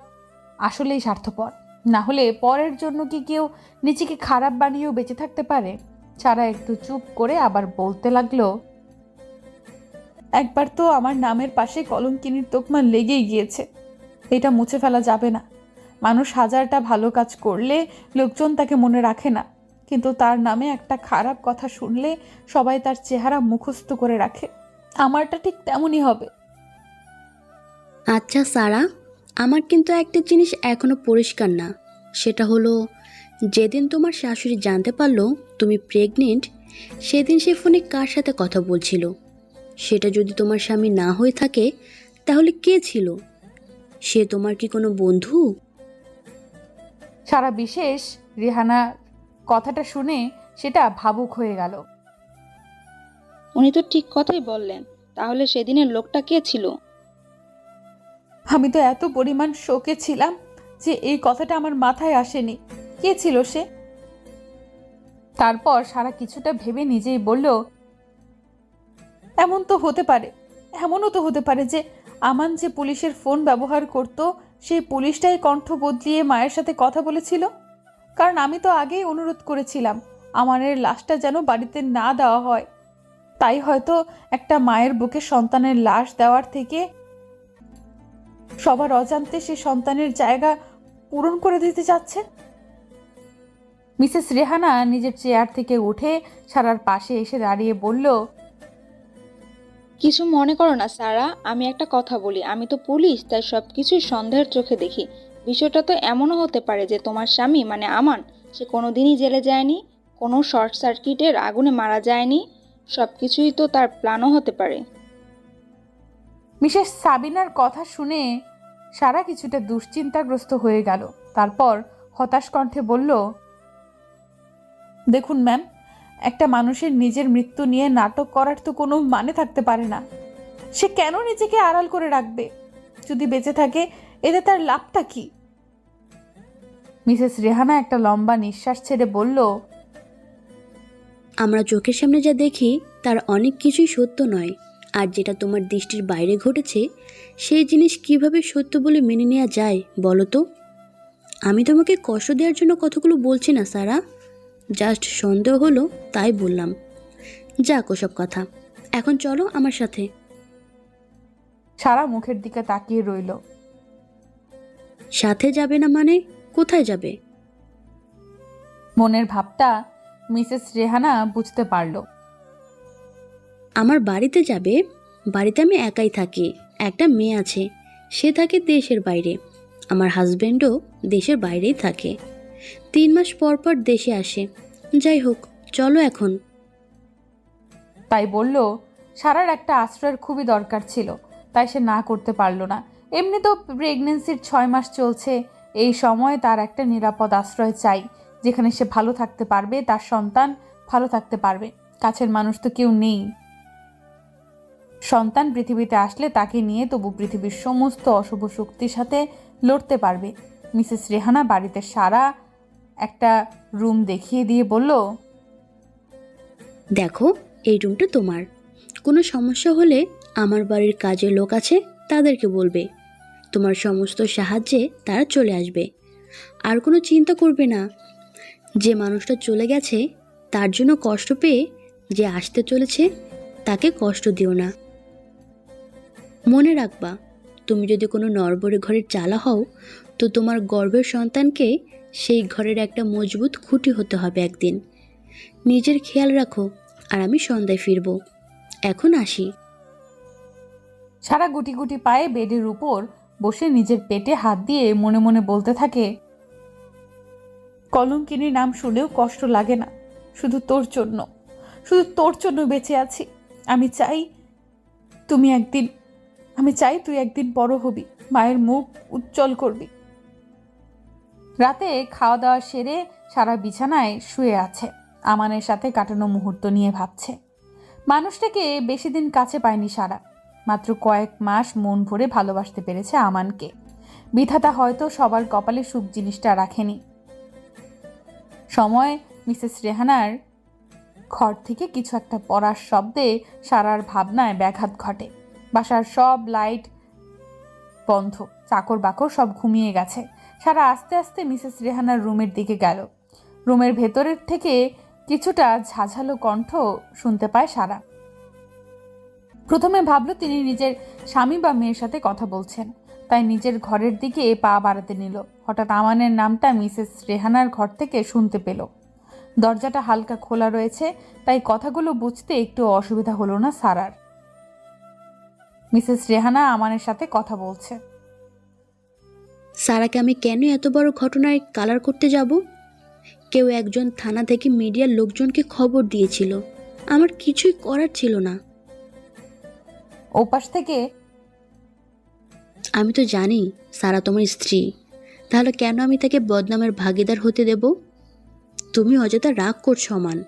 আসলেই স্বার্থপর। না হলে পরের জন্য কি কেউ নিজেকে খারাপ বানিয়েও বেঁচে থাকতে পারে? সারা একটু চুপ করে আবার বলতে লাগলো, একবার তো আমার নামের পাশে কলঙ্কিনীর তোকমা লেগেই গিয়েছে। এটা মুছে ফেলা যাবে না। মানুষ 1000টা ভালো কাজ করলে লোকজন তাকে মনে রাখে না, কিন্তু তার নামে একটা খারাপ কথা শুনলে সবাই তার চেহারা মুখস্থ করে রাখে। আমারটা ঠিক তেমনই হবে। আচ্ছা সারা, আমার কিন্তু একটা জিনিস এখনো পরিষ্কার না। সেটা হলো, যেদিন তোমার শাশুড়ি জানতে পারলো তুমি প্রেগনেন্ট, সেদিন সে ফোনে কার সাথে কথা বলছিল? সেটা যদি তোমার স্বামী না হয়ে থাকে তাহলে কে ছিল? সে তোমার কি কোনো বন্ধু? সারা বিশেষ রেহানার কথাটা শুনে সেটা ভাবুক হয়ে গেল। উনি তো ঠিক কথাই বললেন। তাহলে সেদিনের লোকটা কে ছিল? আমি তো এত পরিমাণ শোকে ছিলাম যে এই কথাটা আমার মাথায় আসেনি। কে ছিল সে? তারপর সারা কিছুটা ভেবে নিজেই বলল, এমনও তো হতে পারে যে আমান যে পুলিশের ফোন ব্যবহার করত সেই পুলিশটাই কণ্ঠ বদলিয়ে মায়ের সাথে কথা বলেছিল। কারণ আমি তো আগেই অনুরোধ করেছিলাম আমানের লাশটা যেন বাড়িতে না দেওয়া হয়। তাই হয়তো একটা মায়ের বুকে সন্তানের লাশ দেওয়ার থেকে সবার অজান্তে সে সন্তানের জায়গা পূরণ করে দিতে চাচ্ছে। মিসেস রেহানা নিজের চেয়ার থেকে উঠে সারার পাশে এসে দাঁড়িয়ে বলল, কিছু মনে করো না সারা, আমি একটা কথা বলি। আমি তো পুলিশ, তাই সবকিছুই সন্দেহের চোখে দেখি। বিষয়টা তো এমনও হতে পারে যে তোমার স্বামী মানে আমান, সে কোনোদিনই জেলে যায়নি, কোনো শর্ট সার্কিটের আগুনে মারা যায়নি। সবকিছুই তো তার প্ল্যানও হতে পারে। মিসেস সাবিনার কথা শুনে সারা কিছুটা দুশ্চিন্তাগ্রস্ত হয়ে গেল। তারপর হতাশ কণ্ঠে বলল, দেখুন ম্যাম, একটা মানুষের নিজের মৃত্যু নিয়ে নাটক করার তো কোনো মানে থাকতে পারে না। সে কেন নিজেকে আড়াল করে রাখবে? যদি বেঁচে থাকে এতে তার লাভটা কি? মিসেস রেহানা একটা লম্বা নিঃশ্বাস ছেড়ে বলল, আমরা চোখের সামনে যা দেখি তার অনেক কিছুই সত্য নয়। আর যেটা তোমার দৃষ্টির বাইরে ঘটেছে সেই জিনিস কিভাবে সত্য বলে মেনে নেওয়া যায় বলো তো? আমি তোমাকে কষ্ট দেওয়ার জন্য কথাগুলো বলছি না সারা, জাস্ট সন্দেহ হলো তাই বললাম। যাক ওসব কথা, এখন চলো আমার সাথে। সারা মুখের দিকে তাকিয়ে রইল। সাথে যাবে না মানে? কোথায় যাবে? মনের ভাবটা মিসেস রেহানা বুঝতে পারল। আমার বাড়িতে যাবে। বাড়িতে আমি একাই থাকি, একটা মেয়ে আছে, সে থাকে দেশের বাইরে। আমার হাজবেন্ডও দেশের বাইরেই থাকে, 3 মাস পর পর দেশে আসে। যাই হোক, চলো এখন। তাই বলল। সারার একটা আশ্রয়ের খুবই দরকার ছিল, তাই সে না করতে পারল না। এমনি তো প্রেগনেন্সির 6 মাস চলছে, এই সময় তার একটা নিরাপদ আশ্রয় চাই, যেখানে সে ভালো থাকতে পারবে, তার সন্তান ভালো থাকতে পারবে। কাছের মানুষ তো কেউ নেই। সন্তান পৃথিবীতে আসলে তাকে নিয়ে তবু পৃথিবীর সমস্ত অশুভ শক্তির সাথে লড়তে পারবে। মিসেস রেহানা বাড়িতে সারা একটা রুম দেখিয়ে দিয়ে বলল, দেখো, এই রুমটা তোমার। কোনো সমস্যা হলে আমার বাড়ির কাজের লোক আছে, তাদেরকে বলবে। তোমার সমস্ত সাহায্যে তারা চলে আসবে। আর কোনো চিন্তা করবে না। যে মানুষটা চলে গেছে তার জন্য কষ্ট পেয়ে যে আসতে চলেছে তাকে কষ্ট দিও না। মনে রাখবা, তুমি যদি কোনো নড়বড়ে ঘরের চালা হও তো তোমার গর্ভের সন্তানকে সেই ঘরের একটা মজবুত খুঁটি হতে হবে একদিন। নিজের খেয়াল রাখো, আর আমি সন্ধ্যায় ফিরবো। এখন আসি। সারা গুটি গুটি পায়ে বেডের উপর বসে নিজের পেটে হাত দিয়ে মনে মনে বলতে থাকে, কলঙ্কিনীর নাম শুনেও কষ্ট লাগে না, শুধু তোর জন্য, শুধু তোর জন্য বেঁচে আছি। আমি চাই তুই একদিন বড় হবি, মায়ের মুখ উজ্জ্বল করবি। রাতে খাওয়া দাওয়া সেরে সারা বিছানায় শুয়ে আছে, আমানের সাথে কাটানো মুহূর্ত নিয়ে ভাবছে। মানুষটাকে বেশি দিন কাছে পায়নি সারা, মাত্র কয়েক মাস মন ভরে ভালোবাসতে পেরেছে আমানকে। বিধাতা হয়তো সবার কপালে সুখ জিনিসটা রাখেনি। সময় মিসেস রেহানার ঘর থেকে কিছু একটা পড়ার শব্দে সারার ভাবনায় ব্যাঘাত ঘটে। বাসার সব লাইট বন্ধ, চাকর বাকর সব ঘুমিয়ে গেছে। সারা আস্তে আস্তে মিসেস রেহানার রুমের দিকে গেল। রুমের ভেতরের থেকে কিছুটা ঝাঝালো কণ্ঠ শুনতে পায় সারা। প্রথমে ভাবল তিনি নিজের স্বামী বা মেয়ের সাথে কথা বলছেন, তাই নিজের ঘরের দিকে পা বাড়াতে নিল। হঠাৎ আমানের নামটা মিসেস রেহানার ঘর থেকে শুনতে পেল। দরজাটা হালকা খোলা রয়েছে, তাই কথাগুলো বুঝতে একটু অসুবিধা হলো না সারার। মিসেস রেহানা আমানের সাথে কথা বলছে। সারাকে আমি কেন এত বড় ঘটনায় কালার করতে যাব? কেউ একজন থানা থেকে মিডিয়ার লোকজনকে খবর দিয়েছিল, আমার কিছুই করার ছিল না। ওপাশ থেকে, আমি তো জানি সারা তোমার স্ত্রী, তাহলে কেন আমি তাকে বদনামের ভাগিদার হতে দেব? তুমি অযথা রাগ করছো আমান,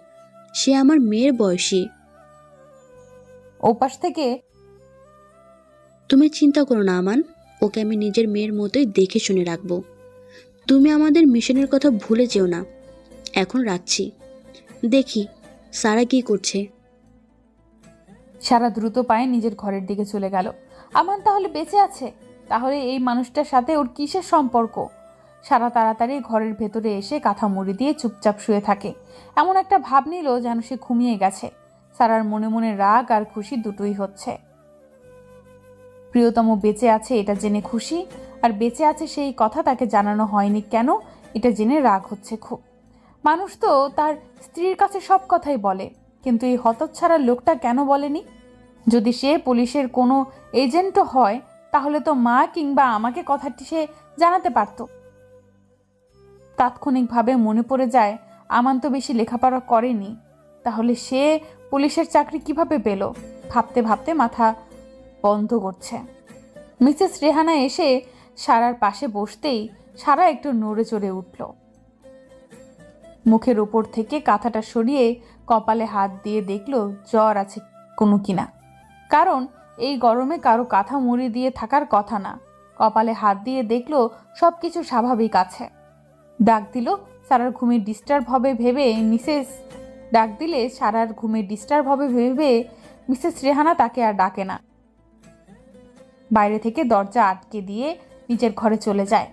সে আমার মেয়ের বয়সী। ওপাশ থেকে, তুমি চিন্তা করো না আমান, ওকে আমি নিজের মেয়ের মতোই দেখে শুনে রাখবো। তুমি আমাদের মিশনের কথা ভুলে যেও না। এখন রাখছি, দেখি সারা কি করছে। সারা দ্রুত পায়ে নিজের ঘরের দিকে চলে গেল। আমান তাহলে বেঁচে আছে? তাহলে এই মানুষটার সাথে ওর কিসের সম্পর্ক? সারা তাড়াতাড়ি ঘরের ভেতরে এসে কাঁথা মুড়ি দিয়ে চুপচাপ শুয়ে থাকে। এমন একটা ভাব নিল যেন সে ঘুমিয়ে গেছে। সারার মনে মনে রাগ আর খুশি দুটোই হচ্ছে। প্রিয়তম বেঁচে আছে এটা জেনে খুশি, আর বেঁচে আছে সেই কথা তাকে জানানো হয়নি কেন এটা জেনে রাগ হচ্ছে খুব। মানুষ তো তার স্ত্রীর কাছে সব কথাই বলে, কিন্তু এই হতচ্ছাড়া লোকটা কেন বলেনি? যদি সে পুলিশের কোনো এজেন্টও হয় তাহলে তো মা কিংবা আমাকে কথাটি সে জানাতে পারত। তাৎক্ষণিকভাবে মনে পড়ে যায় আমান তো বেশি লেখাপড়া করেনি, তাহলে সে পুলিশের চাকরি কিভাবে পেল? ভাবতে ভাবতে মাথা বন্ধ করছে। মিসেস রেহানা এসে সারার পাশে বসতেই সারা একটু নড়ে চড়ে উঠল। মুখের উপর থেকে কাঁথাটা সরিয়ে কপালে হাত দিয়ে দেখল জ্বর আছে কোনো কিনা, কারণ এই গরমে কারো কাঁথা মুড়ি দিয়ে থাকার কথা না। কপালে হাত দিয়ে দেখলো সব কিছু স্বাভাবিক আছে। ডাক দিল সারার ঘুমের ডিস্টার্ব হবে ভেবে মিসেস রেহানা তাকে আর ডাকে না। বাইরে থেকে দরজা আটকে দিয়ে নিজের ঘরে চলে যায়।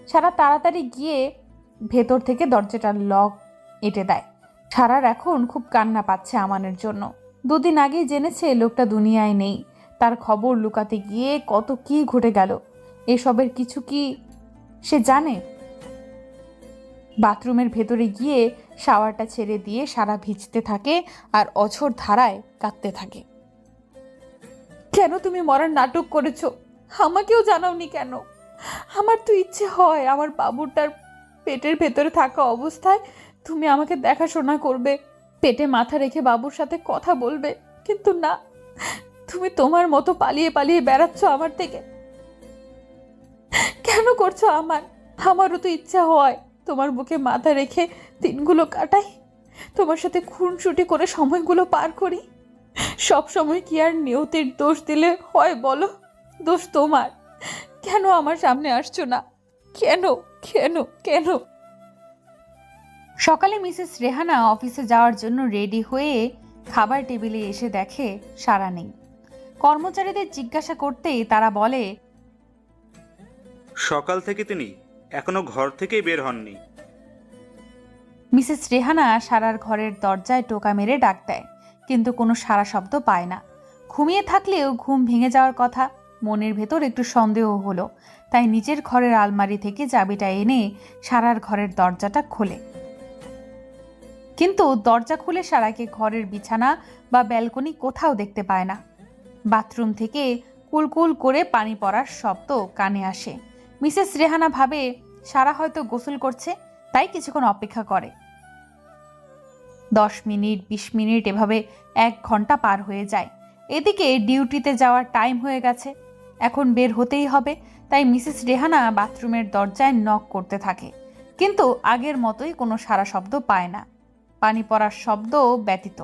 সারা তাড়াতাড়ি গিয়ে ভেতর থেকে দরজাটার লক এঁটে দেয়। সারার এখন খুব কান্না পাচ্ছে আমানের জন্য। 2 দিন আগেই জেনেছে লোকটা দুনিয়ায় নেই। তার খবর লুকাতে গিয়ে কত কি ঘটে গেল, এসবের কিছু কি সে জানে? বাথরুমের ভেতরে গিয়ে শাওয়ারটা ছেড়ে দিয়ে সারা ভিজতে থাকে আর অঝোর ধারায় কাঁদতে থাকে। কেন তুমি মরার নাটক করেছো? আমাকেও জানাওনি কেন? আমার তো ইচ্ছে হয় আমার বাবুটার পেটের ভেতরে থাকা অবস্থায় তুমি আমাকে দেখাশোনা করবে, পেটে মাথা রেখে বাবুর সাথে কথা বলবে, কিন্তু না, তুমি তোমার মতো পালিয়ে পালিয়ে বেড়াচ্ছ আমার থেকে। কেন করছো? আমারও তো ইচ্ছা হয় তোমার বুকে মাথা রেখে দিনগুলো কাটাই, তোমার সাথে খুনসুটি করে সময়গুলো পার করি। সব সময় কি আর নিয়তির দোষ দিলে হয় বলো? দোষ তোমার। কেন আমার সামনে আসছো না? কেন কেন কেন? সকালে মিসেস রেহানা অফিসে যাওয়ার জন্য রেডি হয়ে খাবার টেবিলে এসে দেখে সারা নেই। কর্মচারীদের জিজ্ঞাসা করতেই তারা বলে, সকাল থেকে তিনি এখনো ঘর থেকেই বের হননি। মিসেস রেহানা সারার ঘরের দরজায় টোকা মেরে ডাক দেয়, কিন্তু কোনো সাড়া শব্দ পায় না। ঘুমিয়ে থাকলেও ঘুম ভেঙে যাওয়ার কথা। মনের ভেতর একটু সন্দেহ হলো, তাই নিজের ঘরের আলমারি থেকে চাবিটা এনে সারার ঘরের দরজাটা খোলে। কিন্তু দরজা খুলে সারাকে ঘরের বিছানা বা ব্যালকনি কোথাও দেখতে পায় না। বাথরুম থেকে কুলকুল করে পানি পড়ার শব্দ কানে আসে। মিসেস রেহানা ভাবে সারা হয়তো গোসল করছে, তাই কিছুক্ষণ অপেক্ষা করে। 10 মিনিট 20 মিনিট এভাবে 1 ঘন্টা পার হয়ে যায়। এদিকে ডিউটিতে যাওয়ার টাইম হয়ে গেছে, এখন বের হতেই হবে। তাই মিসেস রেহানা বাথরুমের দরজায় নক করতে থাকে, কিন্তু আগের মতোই কোনো সাড়া শব্দ পায় না, পানি পড়ার শব্দ ব্যতীত।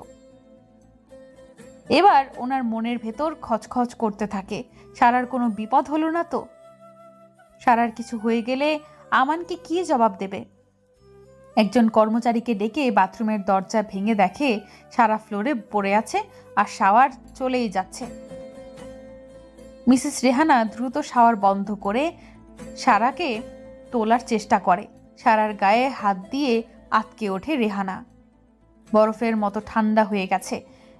এবার ওনার মনের ভেতর খচখচ করতে থাকে, সারার কোনো বিপদ হলো না তো? সারার কিছু হয়ে গেলে আমানকে কি জবাব দেবে? একজন কর্মচারীকে ডেকে বাথরুমের দরজা ভেঙে দেখে সারা ফ্লোরে পড়ে আছে আর শাওয়ার চলেই যাচ্ছে। মিসেস রেহানা দ্রুত শাওয়ার বন্ধ করে সারাকে তোলার চেষ্টা করে। সারার গায়ে হাত দিয়ে আটকে ওঠে রেহানা। বরফের মতো ঠান্ডা হয়ে গেছে,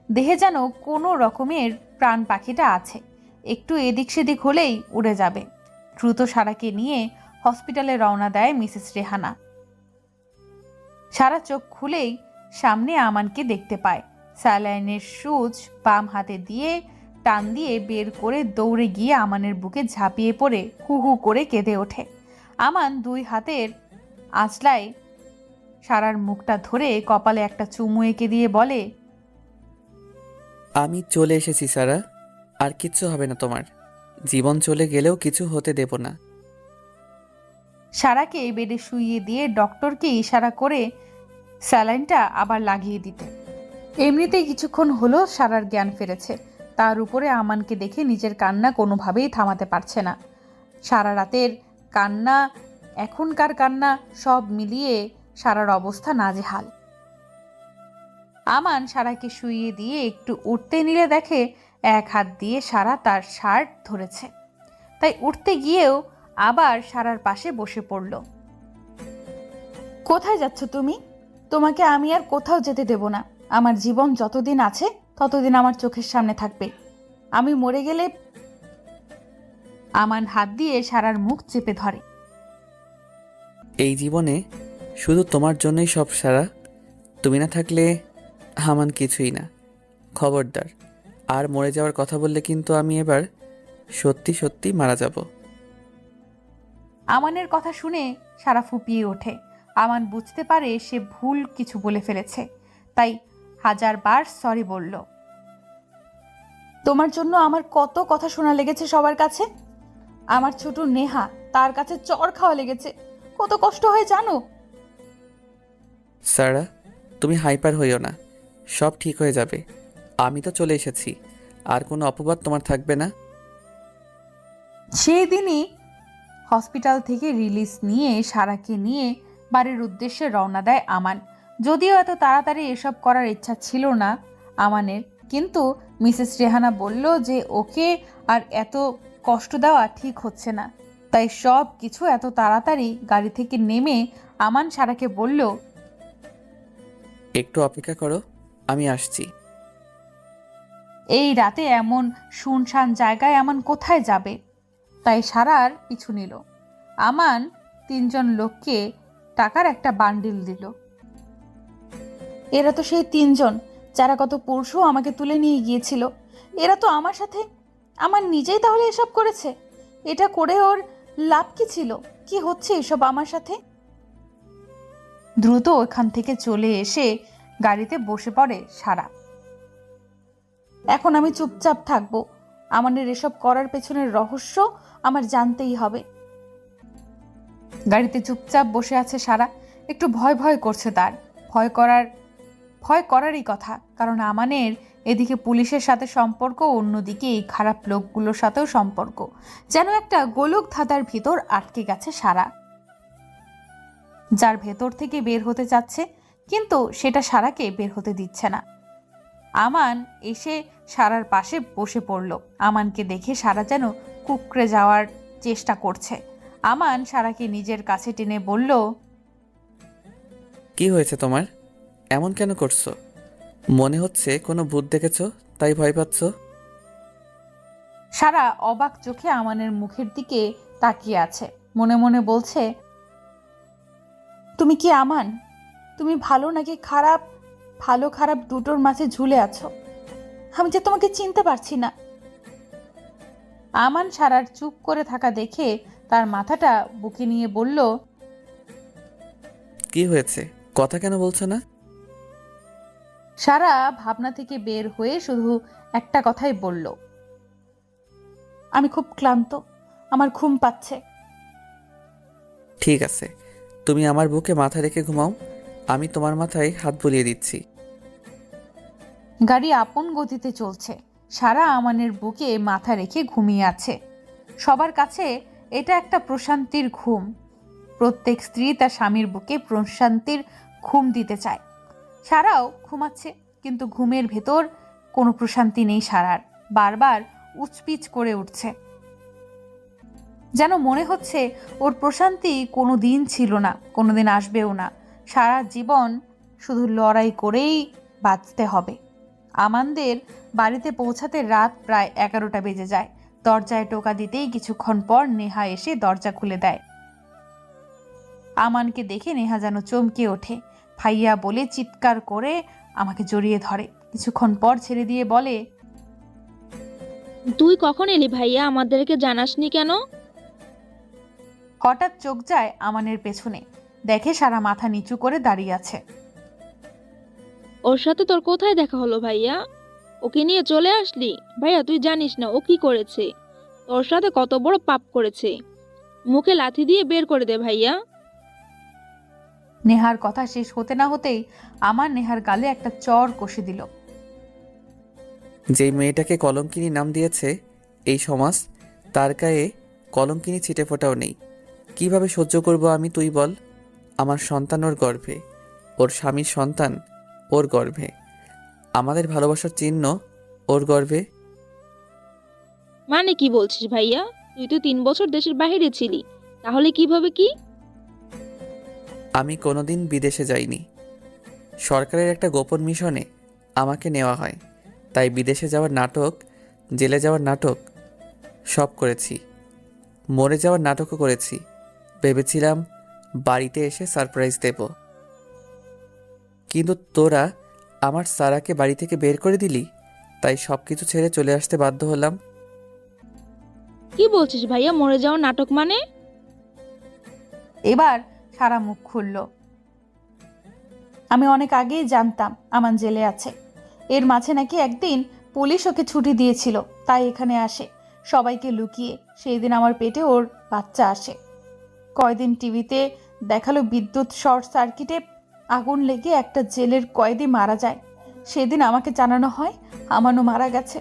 দেহে যেন কোনো রকমের প্রাণ পাখিটা আছে, একটু এদিক সেদিক হলেই উড়ে যাবে। দ্রুত সারাকে নিয়ে হসপিটালে রওনা দেয় মিসেস রেহানা। সারা চোখ খুলেই সামনে আমানকে দেখতে পায়। স্যালাইনের সুচ বাম হাতে দিয়ে টান দিয়ে বের করে দৌড়ে গিয়ে আমানের বুকে ঝাঁপিয়ে পড়ে হু হু করে কেঁদে ওঠে। আমান 2 হাতের আঁচলায় সারার মুখটা ধরে কপালে একটা চুমু এঁকে দিয়ে বলে, আমি চলে এসেছি সারা, আর কিচ্ছু হবে না তোমার। জীবন চলে গেলেও কিছু হতে দেব না। সারাকে বেডে শুইয়ে দিয়ে ডক্টরকে ইশারা করে স্যালাইনটা আবার লাগিয়ে দিতে। এমনিতেই কিছুক্ষণ হলো সারার জ্ঞান ফিরেছে, তার উপরে আমানকে দেখে নিজের কান্না কোনোভাবেই থামাতে পারছে না। সারা রাতের কান্না, এখনকার কান্না, সব মিলিয়ে সারার অবস্থা নাজেহাল। আমান সারাকে শুইয়ে দিয়ে একটু উঠতে নিলে দেখে 1 হাত দিয়ে সারা তার শার্ট ধরেছে, তাই উঠতে গিয়েও আবার সারার পাশে বসে পড়ল। কোথায় যাচ্ছ তুমি? তোমাকে আমি আর কোথাও যেতে দেব না। আমার জীবন যতদিন আছে ততদিন আমার চোখের সামনে থাকবে। আমি মরে গেলে। আমান হাত দিয়ে সারার মুখ চেপে ধরে। এই জীবনে শুধু তোমার জন্যই সব সারা, তুমি না থাকলে আমান কিছুই না। খবরদার, আর মরে যাওয়ার কথা বললে কিন্তু আমি এবার সত্যি সত্যি মারা যাব। আমানের কথা শুনে সারা ফুপিয়ে ওঠে। আমান বুঝতে পারে সে ভুল কিছু বলে ফেলেছে, তাই 1000 বার সরি বলল। তোমার জন্য আমার কত কথা শোনা লেগেছে সবার কাছে। আমার ছোট নেহা, তার কাছে চড় খাওয়া লেগেছে। কত কষ্ট হয় জানো? সারা, তুমি হাইপার হইও না, সব ঠিক হয়ে যাবে। আমি তো চলে এসেছি, আর কোনো অপবাদ তোমার থাকবে না। সেই দিনই হসপিটাল থেকে রিলিজ নিয়ে সারাকে নিয়ে বাড়ির উদ্দেশ্যে রওনা দেয় আমান। যদিও এত তাড়াতাড়ি এসব করার ইচ্ছা ছিল না আমানের, কিন্তু মিসেস রেহানা বলল যে ওকে আর এত কষ্ট দেওয়া ঠিক হচ্ছে না। তাই সব কিছু এত তাড়াতাড়ি গাড়ি থেকে নেমে আমান সারাকে বলল, একটু অপেক্ষা করো, আমি আসছি। এই রাতে এমন শুনশান জায়গায় আমান কোথায় যাবে? তাই সারার পিছু নিল। আমান 3জন লোককে টাকার একটা বান্ডিল দিল। এরা তো সেই 3জন যারা গত পরশু আমাকে তুলে নিয়ে গিয়েছিল। এরা তো আমার সাথে, আমার নিজেই তাহলে এসব করেছে। এটা করে ওর লাভ কি ছিল? কি হচ্ছে এসব আমার সাথে? দ্রুত ওখান থেকে চলে এসে গাড়িতে বসে পড়ে সারা। এখন আমি চুপচাপ থাকবো? আমাদের এসব করার পেছনের রহস্য আমার জানতেই হবে। গাড়িতে চুপচাপ বসে আছে সারা। একটু ভয় ভয় করছে তার। ভয় করারই কথা, কারণ আমানের এদিকে পুলিশের সাথে সম্পর্ক, অন্যদিকে এই খারাপ লোকগুলোর সাথেও সম্পর্ক। যেন একটা গোলক ধাঁধার ভিতর আটকে গেছে সারা, যার ভেতর থেকে বের হতে চাচ্ছে, কিন্তু সেটা সারাকে বের হতে দিচ্ছে না। আমান এসে সারার পাশে বসে পড়ল। আমানকে দেখে সারা যেন কুকড়ে যাওয়ার চেষ্টা করছে। আমান সারাকে নিজের কাছে টেনে বলল, কি হয়েছে তোমার? এমন কেন করছো? মনে হচ্ছে কোনো ভূত দেখেছো তাই ভয় পাচ্ছ। সারা অবাক চোখে আমানের মুখের দিকে তাকিয়ে আছে। মনে মনে বলছে, তুমি কি আমান? তুমি ভালো নাকি খারাপ? ভালো খারাপ দুটোর মাঝে ঝুলে আছো। আমি যে তোমাকে চিনতে পারছি না। আমান সারার চুপ করে থাকা দেখে তার মাথাটা বুকে নিয়ে বলল, কি হয়েছে? কথা কেন বলছো না? সারা ভাবনা থেকে বের হয়ে শুধু একটা কথাই বলল, আমি খুব ক্লান্ত, আমার ঘুম পাচ্ছে। ঠিক আছে, তুমি আমার বুকে মাথা রেখে ঘুমাও, আমি তোমার মাথায় হাত বুলিয়ে দিচ্ছি। গাড়ি আপন গতিতে চলছে। সারা আমানের বুকে মাথা রেখে ঘুমিয়ে আছে। সবার কাছে এটা একটা প্রশান্তির ঘুম। প্রত্যেক স্ত্রী তার স্বামীর বুকে প্রশান্তির ঘুম দিতে চায়। সারাও ঘুমাচ্ছে, কিন্তু ঘুমের ভেতর কোনো প্রশান্তি নেই সারার। বারবার উচপিচ করে উঠছে, যেন মনে হচ্ছে ওর প্রশান্তি কোনো দিন ছিল না, কোনো দিন আসবেও না। সারা জীবন শুধু লড়াই করেই বাঁচতে হবে। আমানদের বাড়িতে পৌঁছাতে রাত প্রায় 11টা বেজে যায়। দরজায় টোকা দিতেই কিছুক্ষণ পর নেহা এসে দরজা খুলে দেয়। আমানকে দেখে নেহা যেন চমকে ওঠে। ভাইয়া বলে চিৎকার করে আমাকে জড়িয়ে ধরে। কিছুক্ষণ পর ছেড়ে দিয়ে বলে, তুই কখন এলি ভাইয়া? আমাদেরকে জানাসনি কেন? হঠাৎ চোখ যায় আমানের পেছনে, দেখে সারা মাথা নিচু করে দাঁড়িয়ে আছে। ওর সাথে তোর কোথায় দেখা হলো ভাইয়া? ওকে নিয়ে চলে আসলি? ভাইয়া তুই জানিস না ও কি করেছে? তোর সাথে কত বড় পাপ করেছে। মুখে লাথি দিয়ে বের করে দে ভাইয়া। নেহার কথা শেষ হতে না হতেই আমার নেহার গালে একটা চড় কষে দিল। যেই মেয়েটাকে কলঙ্কিনী নাম দিয়েছে এই সমাজ, তার গায়ে কলঙ্কিনী ছিটে ফোটাও নেই। কিভাবে সহ্য করব আমি, তুই বল? আমার সন্তান ওর গর্ভে, ওর স্বামীর সন্তান ওর গর্ভে, আমাদের ভালোবাসার চিহ্ন ওর গর্ভে। মানে কি বলছিস ভাইয়া? তুই তো 3 বছর দেশের বাইরে ছিলি, তাহলে কিভাবে কি? আমি কোনোদিন বিদেশে যাইনি। সরকারের একটা গোপন মিশনে আমাকে নেওয়া হয়, তাই বিদেশে যাওয়ার নাটক, জেলে যাওয়ার নাটক সব করেছি। মরে যাওয়ার নাটকও করেছি। ভেবেছিলাম বাড়িতে এসে সারপ্রাইজ দেব, কিন্তু তোরা আমার সারাকে বাড়ি থেকে বের করে দিলি, তাই সব কিছু ছেড়ে চলে আসতে বাধ্য হলাম। কি বলছিস ভাইয়া? মরে যাওয়ার নাটক মানে? এবার সারা মুখ খুলল। আমি অনেক আগেই জানতাম আমান জেলে আছে। এর মাঝে নাকি একদিন পুলিশ ওকে ছুটি দিয়েছিল, তাই এখানে আসে সবাইকে লুকিয়ে। সেই দিন আমার পেটে ওর বাচ্চা আসে। কয়দিন টিভিতে দেখালো বিদ্যুৎ শর্ট সার্কিটে আগুন লেগে একটা জেলের কয়েদি মারা যায়। সেদিন আমাকে জানানো হয় আমানও মারা গেছে।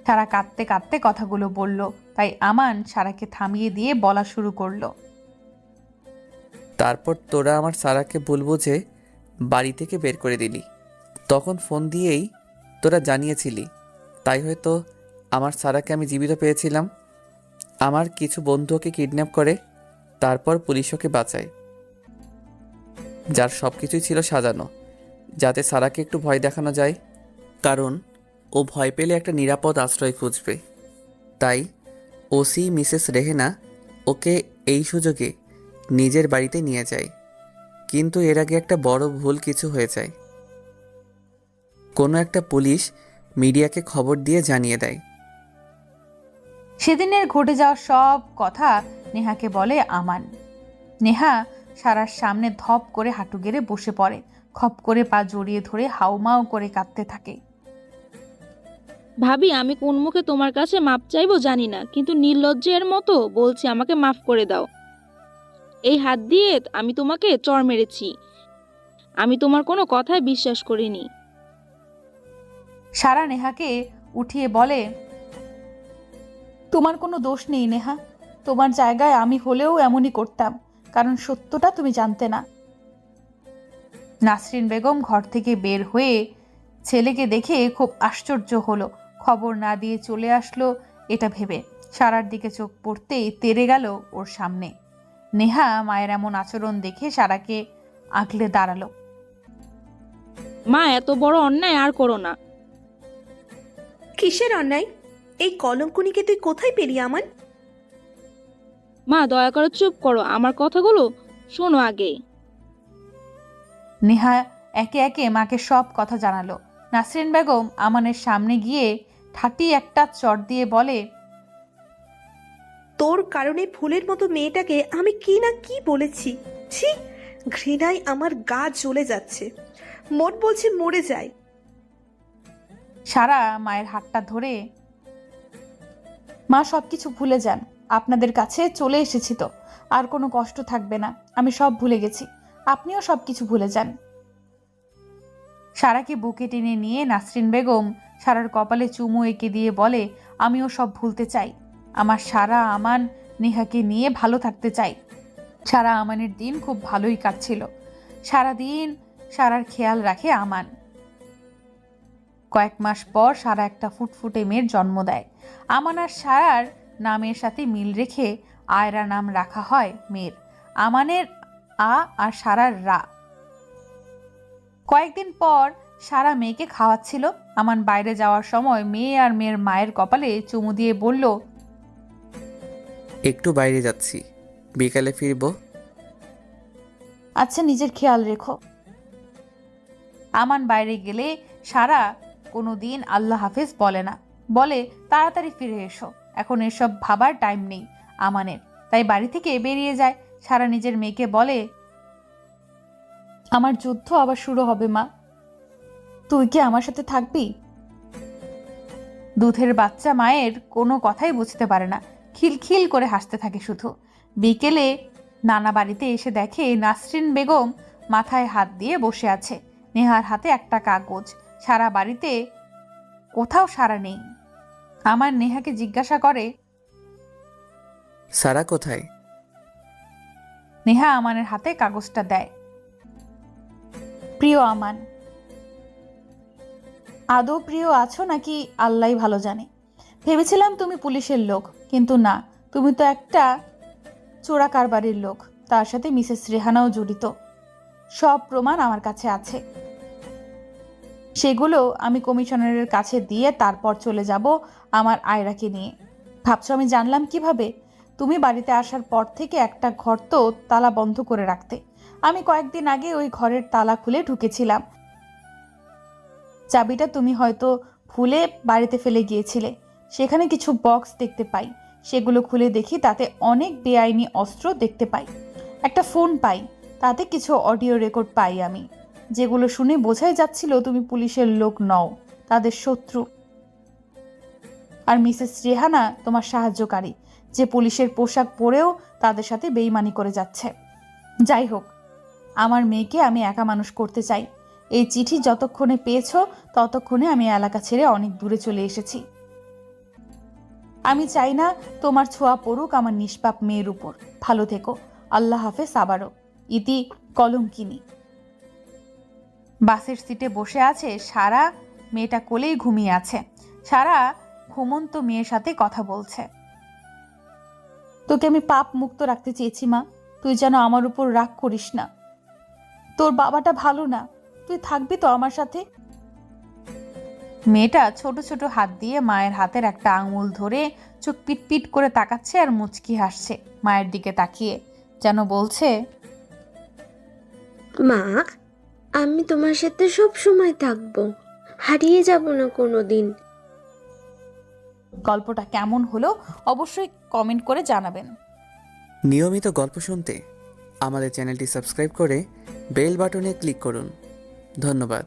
সারা কাঁদতে কাঁদতে কথাগুলো বলল, তাই আমান সারাকে থামিয়ে দিয়ে বলা শুরু করলো। তারপর তোরা আমার সারাকে বলবো যে বাড়ি থেকে বের করে দিলি। তখন ফোন দিয়েই তোরা জানিয়েছিলি, তাই হয়তো আমার সারাকে আমি জীবিত পেয়েছিলাম। আমার কিছু বন্ধু ওকে কিডন্যাপ করে, তারপর পুলিশ ওকে বাঁচায়, যার সব কিছুই ছিল সাজানো, যাতে সারাকে একটু ভয় দেখানো যায়, কারণ ও ভয় পেলে একটা নিরাপদ আশ্রয় খুঁজবে। তাই ওসি মিসেস রেহেনা ওকে এই সুযোগে নিজের বাড়িতে নিয়ে যায়। কিন্তু এর আগে একটা বড় ভুল কিছু হয়ে যায়। কোনো একটা পুলিশ মিডিয়াকে খবর দিয়ে জানিয়ে দেয়। সেদিনের ঘটে যাওয়া সব কথা নেহাকে বলে আমান। নেহা সারার সামনে ধপ করে হাঁটু গেড়ে বসে পড়ে, খপ করে পা জড়িয়ে ধরে হাউমাউ করে কাঁদতে থাকে। ভাবি, আমি কোন মুখে তোমার কাছে মাপ চাইবো জানি না, কিন্তু নির্লজ্জের মতো বলছি আমাকে মাফ করে দাও। এই হাত দিয়ে আমি তোমাকে চড় মেরেছি। আমি তোমার কোনো কথায় বিশ্বাস করিনি। সারা নেহাকে উঠিয়ে বলে, তোমার কোনো দোষ নেই নেহা, তোমার জায়গায় আমি হলেও এমনই করতাম, কারণ সত্যটা তুমি জানতে না। নাসরিন বেগম ঘর থেকে বের হয়ে ছেলেকে দেখে খুব আশ্চর্য হলো, খবর না দিয়ে চলে আসলো এটা ভেবে। সারার দিকে চোখ পড়তেই তেড়ে গেল ওর সামনে। নেহা মায়ের এমন আচরণ দেখে সারাকে আগলে দাঁড়ালো। মা, এত বড় অন্যায় আর করো না। কিসের অন্যায়? এই কলঙ্কনিকে তুই কোথায় পেলি আমান? মা, দয়া করে চুপ করো, আমার কথাগুলো শোনো আগে। নেহা একে একে মাকে সব কথা জানালো। নাসরিন বেগম আমানের সামনে গিয়ে ঠাটি একটা চট দিয়ে বলে, তোর কারণে ফুলের মতো মেয়েটাকে আমি কি না কি বলেছি। ছি, ঘৃণায় আমার গা জ্বলে যাচ্ছে, মন বলছে মরে যায়। সারা মায়ের হাতটা ধরে, মা সবকিছু ভুলে যান, আপনাদের কাছে চলে এসেছি তো আর কোনো কষ্ট থাকবে না, আমি সব ভুলে গেছি, আপনিও সবকিছু ভুলে যান। সারাকে বুকে টেনে নিয়ে নাসরিন বেগম সারার কপালে চুমু এঁকে দিয়ে বলে, আমিও সব ভুলতে চাই, আমার সারা আমান নেহাকে নিয়ে ভালো থাকতে চাই। সারা আমানের দিন খুব ভালোই কাটছিল, সারাদিন সারার খেয়াল রাখে আমান। কয়েক মাস পর সারা একটা ফুটফুটে মেয়ের জন্ম দেয়। আমান আর সারার নামের সাথে মিল রেখে আয়রা নাম রাখা হয় মেয়ের। আমানের আ আর সারার রা। কয়েকদিন পর সারা মেয়েকে খাওয়াচ্ছিল। আমান বাইরে যাওয়ার সময় মেয়ে আর মেয়ের মায়ের কপালে চুমু দিয়ে বলল, একটু বাইরে যাচ্ছি, বিকালে ফিরবো। আচ্ছা, নিজের খেয়াল রেখো। আমান বাইরে গেলে সারা কোনো দিন আল্লাহ হাফেজ বলে না, বলে তাড়াতাড়ি ফিরে এসো, এখন এসব ভাবার টাইম নেই আমানের। তাই বাড়ি থেকে বেরিয়ে যায়। সারা নিজের মেয়েকে বলে, আমার যুদ্ধ আবার শুরু হবে মা, তুই কি আমার সাথে থাকবি? দুধের বাচ্চা মায়ের কোনো কথাই বুঝতে পারে না, খিলখিল করে হাসতে থাকে শুধু। বিকেলে নানা বাড়িতে এসে দেখে নাসরিন বেগম মাথায় হাত দিয়ে বসে আছে, নেহার হাতে একটা কাগজ। সারা বাড়িতে কোথাও সারা নেই। আমার নেহাকে জিজ্ঞাসা করে, সারা কোথায়? নেহা আমানের হাতে কাগজটা দেয়। প্রিয় আমান, আদৌ প্রিয় আছো নাকি আল্লাহই ভালো জানে। ভেবেছিলাম তুমি পুলিশের লোক, কিন্তু না, তুমি তো একটা চোরা কারবারির লোক, তার সাথে মিসেস রেহানাও জড়িত। সব প্রমাণ আমার কাছে আছে, সেগুলো আমি কমিশনারের কাছে দিয়ে তারপর চলে যাব আমার আয়রাকে নিয়ে। ভাবছো আমি জানলাম কিভাবে? তুমি বাড়িতে আসার পর থেকে একটা ঘর তো তালা বন্ধ করে রাখতে, আমি কয়েকদিন আগে ওই ঘরের তালা খুলে ঢুকেছিলাম। চাবিটা তুমি হয়তো ভুলে বাড়িতে ফেলে গিয়েছিলে। সেখানে কিছু বক্স দেখতে পাই, সেগুলো খুলে দেখি তাতে অনেক বেআইনি অস্ত্র দেখতে পাই। একটা ফোন পাই, তাতে কিছু অডিও রেকর্ড পাই আমি, যেগুলো শুনে বোঝাই যাচ্ছিল তুমি পুলিশের লোক নও, তাদের শত্রু। আর মিসেস রেহানা তোমার সাহায্যকারী, যে পুলিশের পোশাক পরেও তাদের সাথে বেইমানি করে যাচ্ছে। যাই হোক, আমার মেয়েকে আমি একা মানুষ করতে চাই। এই চিঠি যতক্ষণে পেয়েছো ততক্ষণে আমি এলাকা ছেড়ে অনেক দূরে চলে এসেছি। আমি চাই না তোমার ছোঁয়া পড়ুক আমার নিষ্পাপ মেয়ের উপর। ভালো থেকো। আল্লাহ হাফেজ আবারও। ইতি কলঙ্কিনী। বাসের সিটে বসে আছে সারা, মেয়েটা কোলেই ঘুমিয়ে আছে। সারা ঘুমন্ত মেয়ের সাথে কথা বলছে। তোকে আমি পাপ মুক্ত রাখতে চেয়েছি মা, তুই যেন আমার উপর রাগ করিস না। তোর বাবাটা ভালো না, তুই থাকবি তো আমার সাথে? মেয়েটা ছোট ছোট হাত দিয়ে মায়ের হাতের একটা আঙুল ধরে চোখ পিটপিট করে তাকাচ্ছে আর মুচকি হাসছে মায়ের দিকে তাকিয়ে, যেন বলছে, মা, আমি তোমার সাথে সব সময় থাকবো, হারিয়ে যাব না কোনোদিন। গল্পটা কেমন হলো অবশ্যই কমেন্ট করে জানাবেন। নিয়মিত গল্প শুনতে আমাদের চ্যানেলটি সাবস্ক্রাইব করে বেল বাটনে ক্লিক করুন। ধন্যবাদ।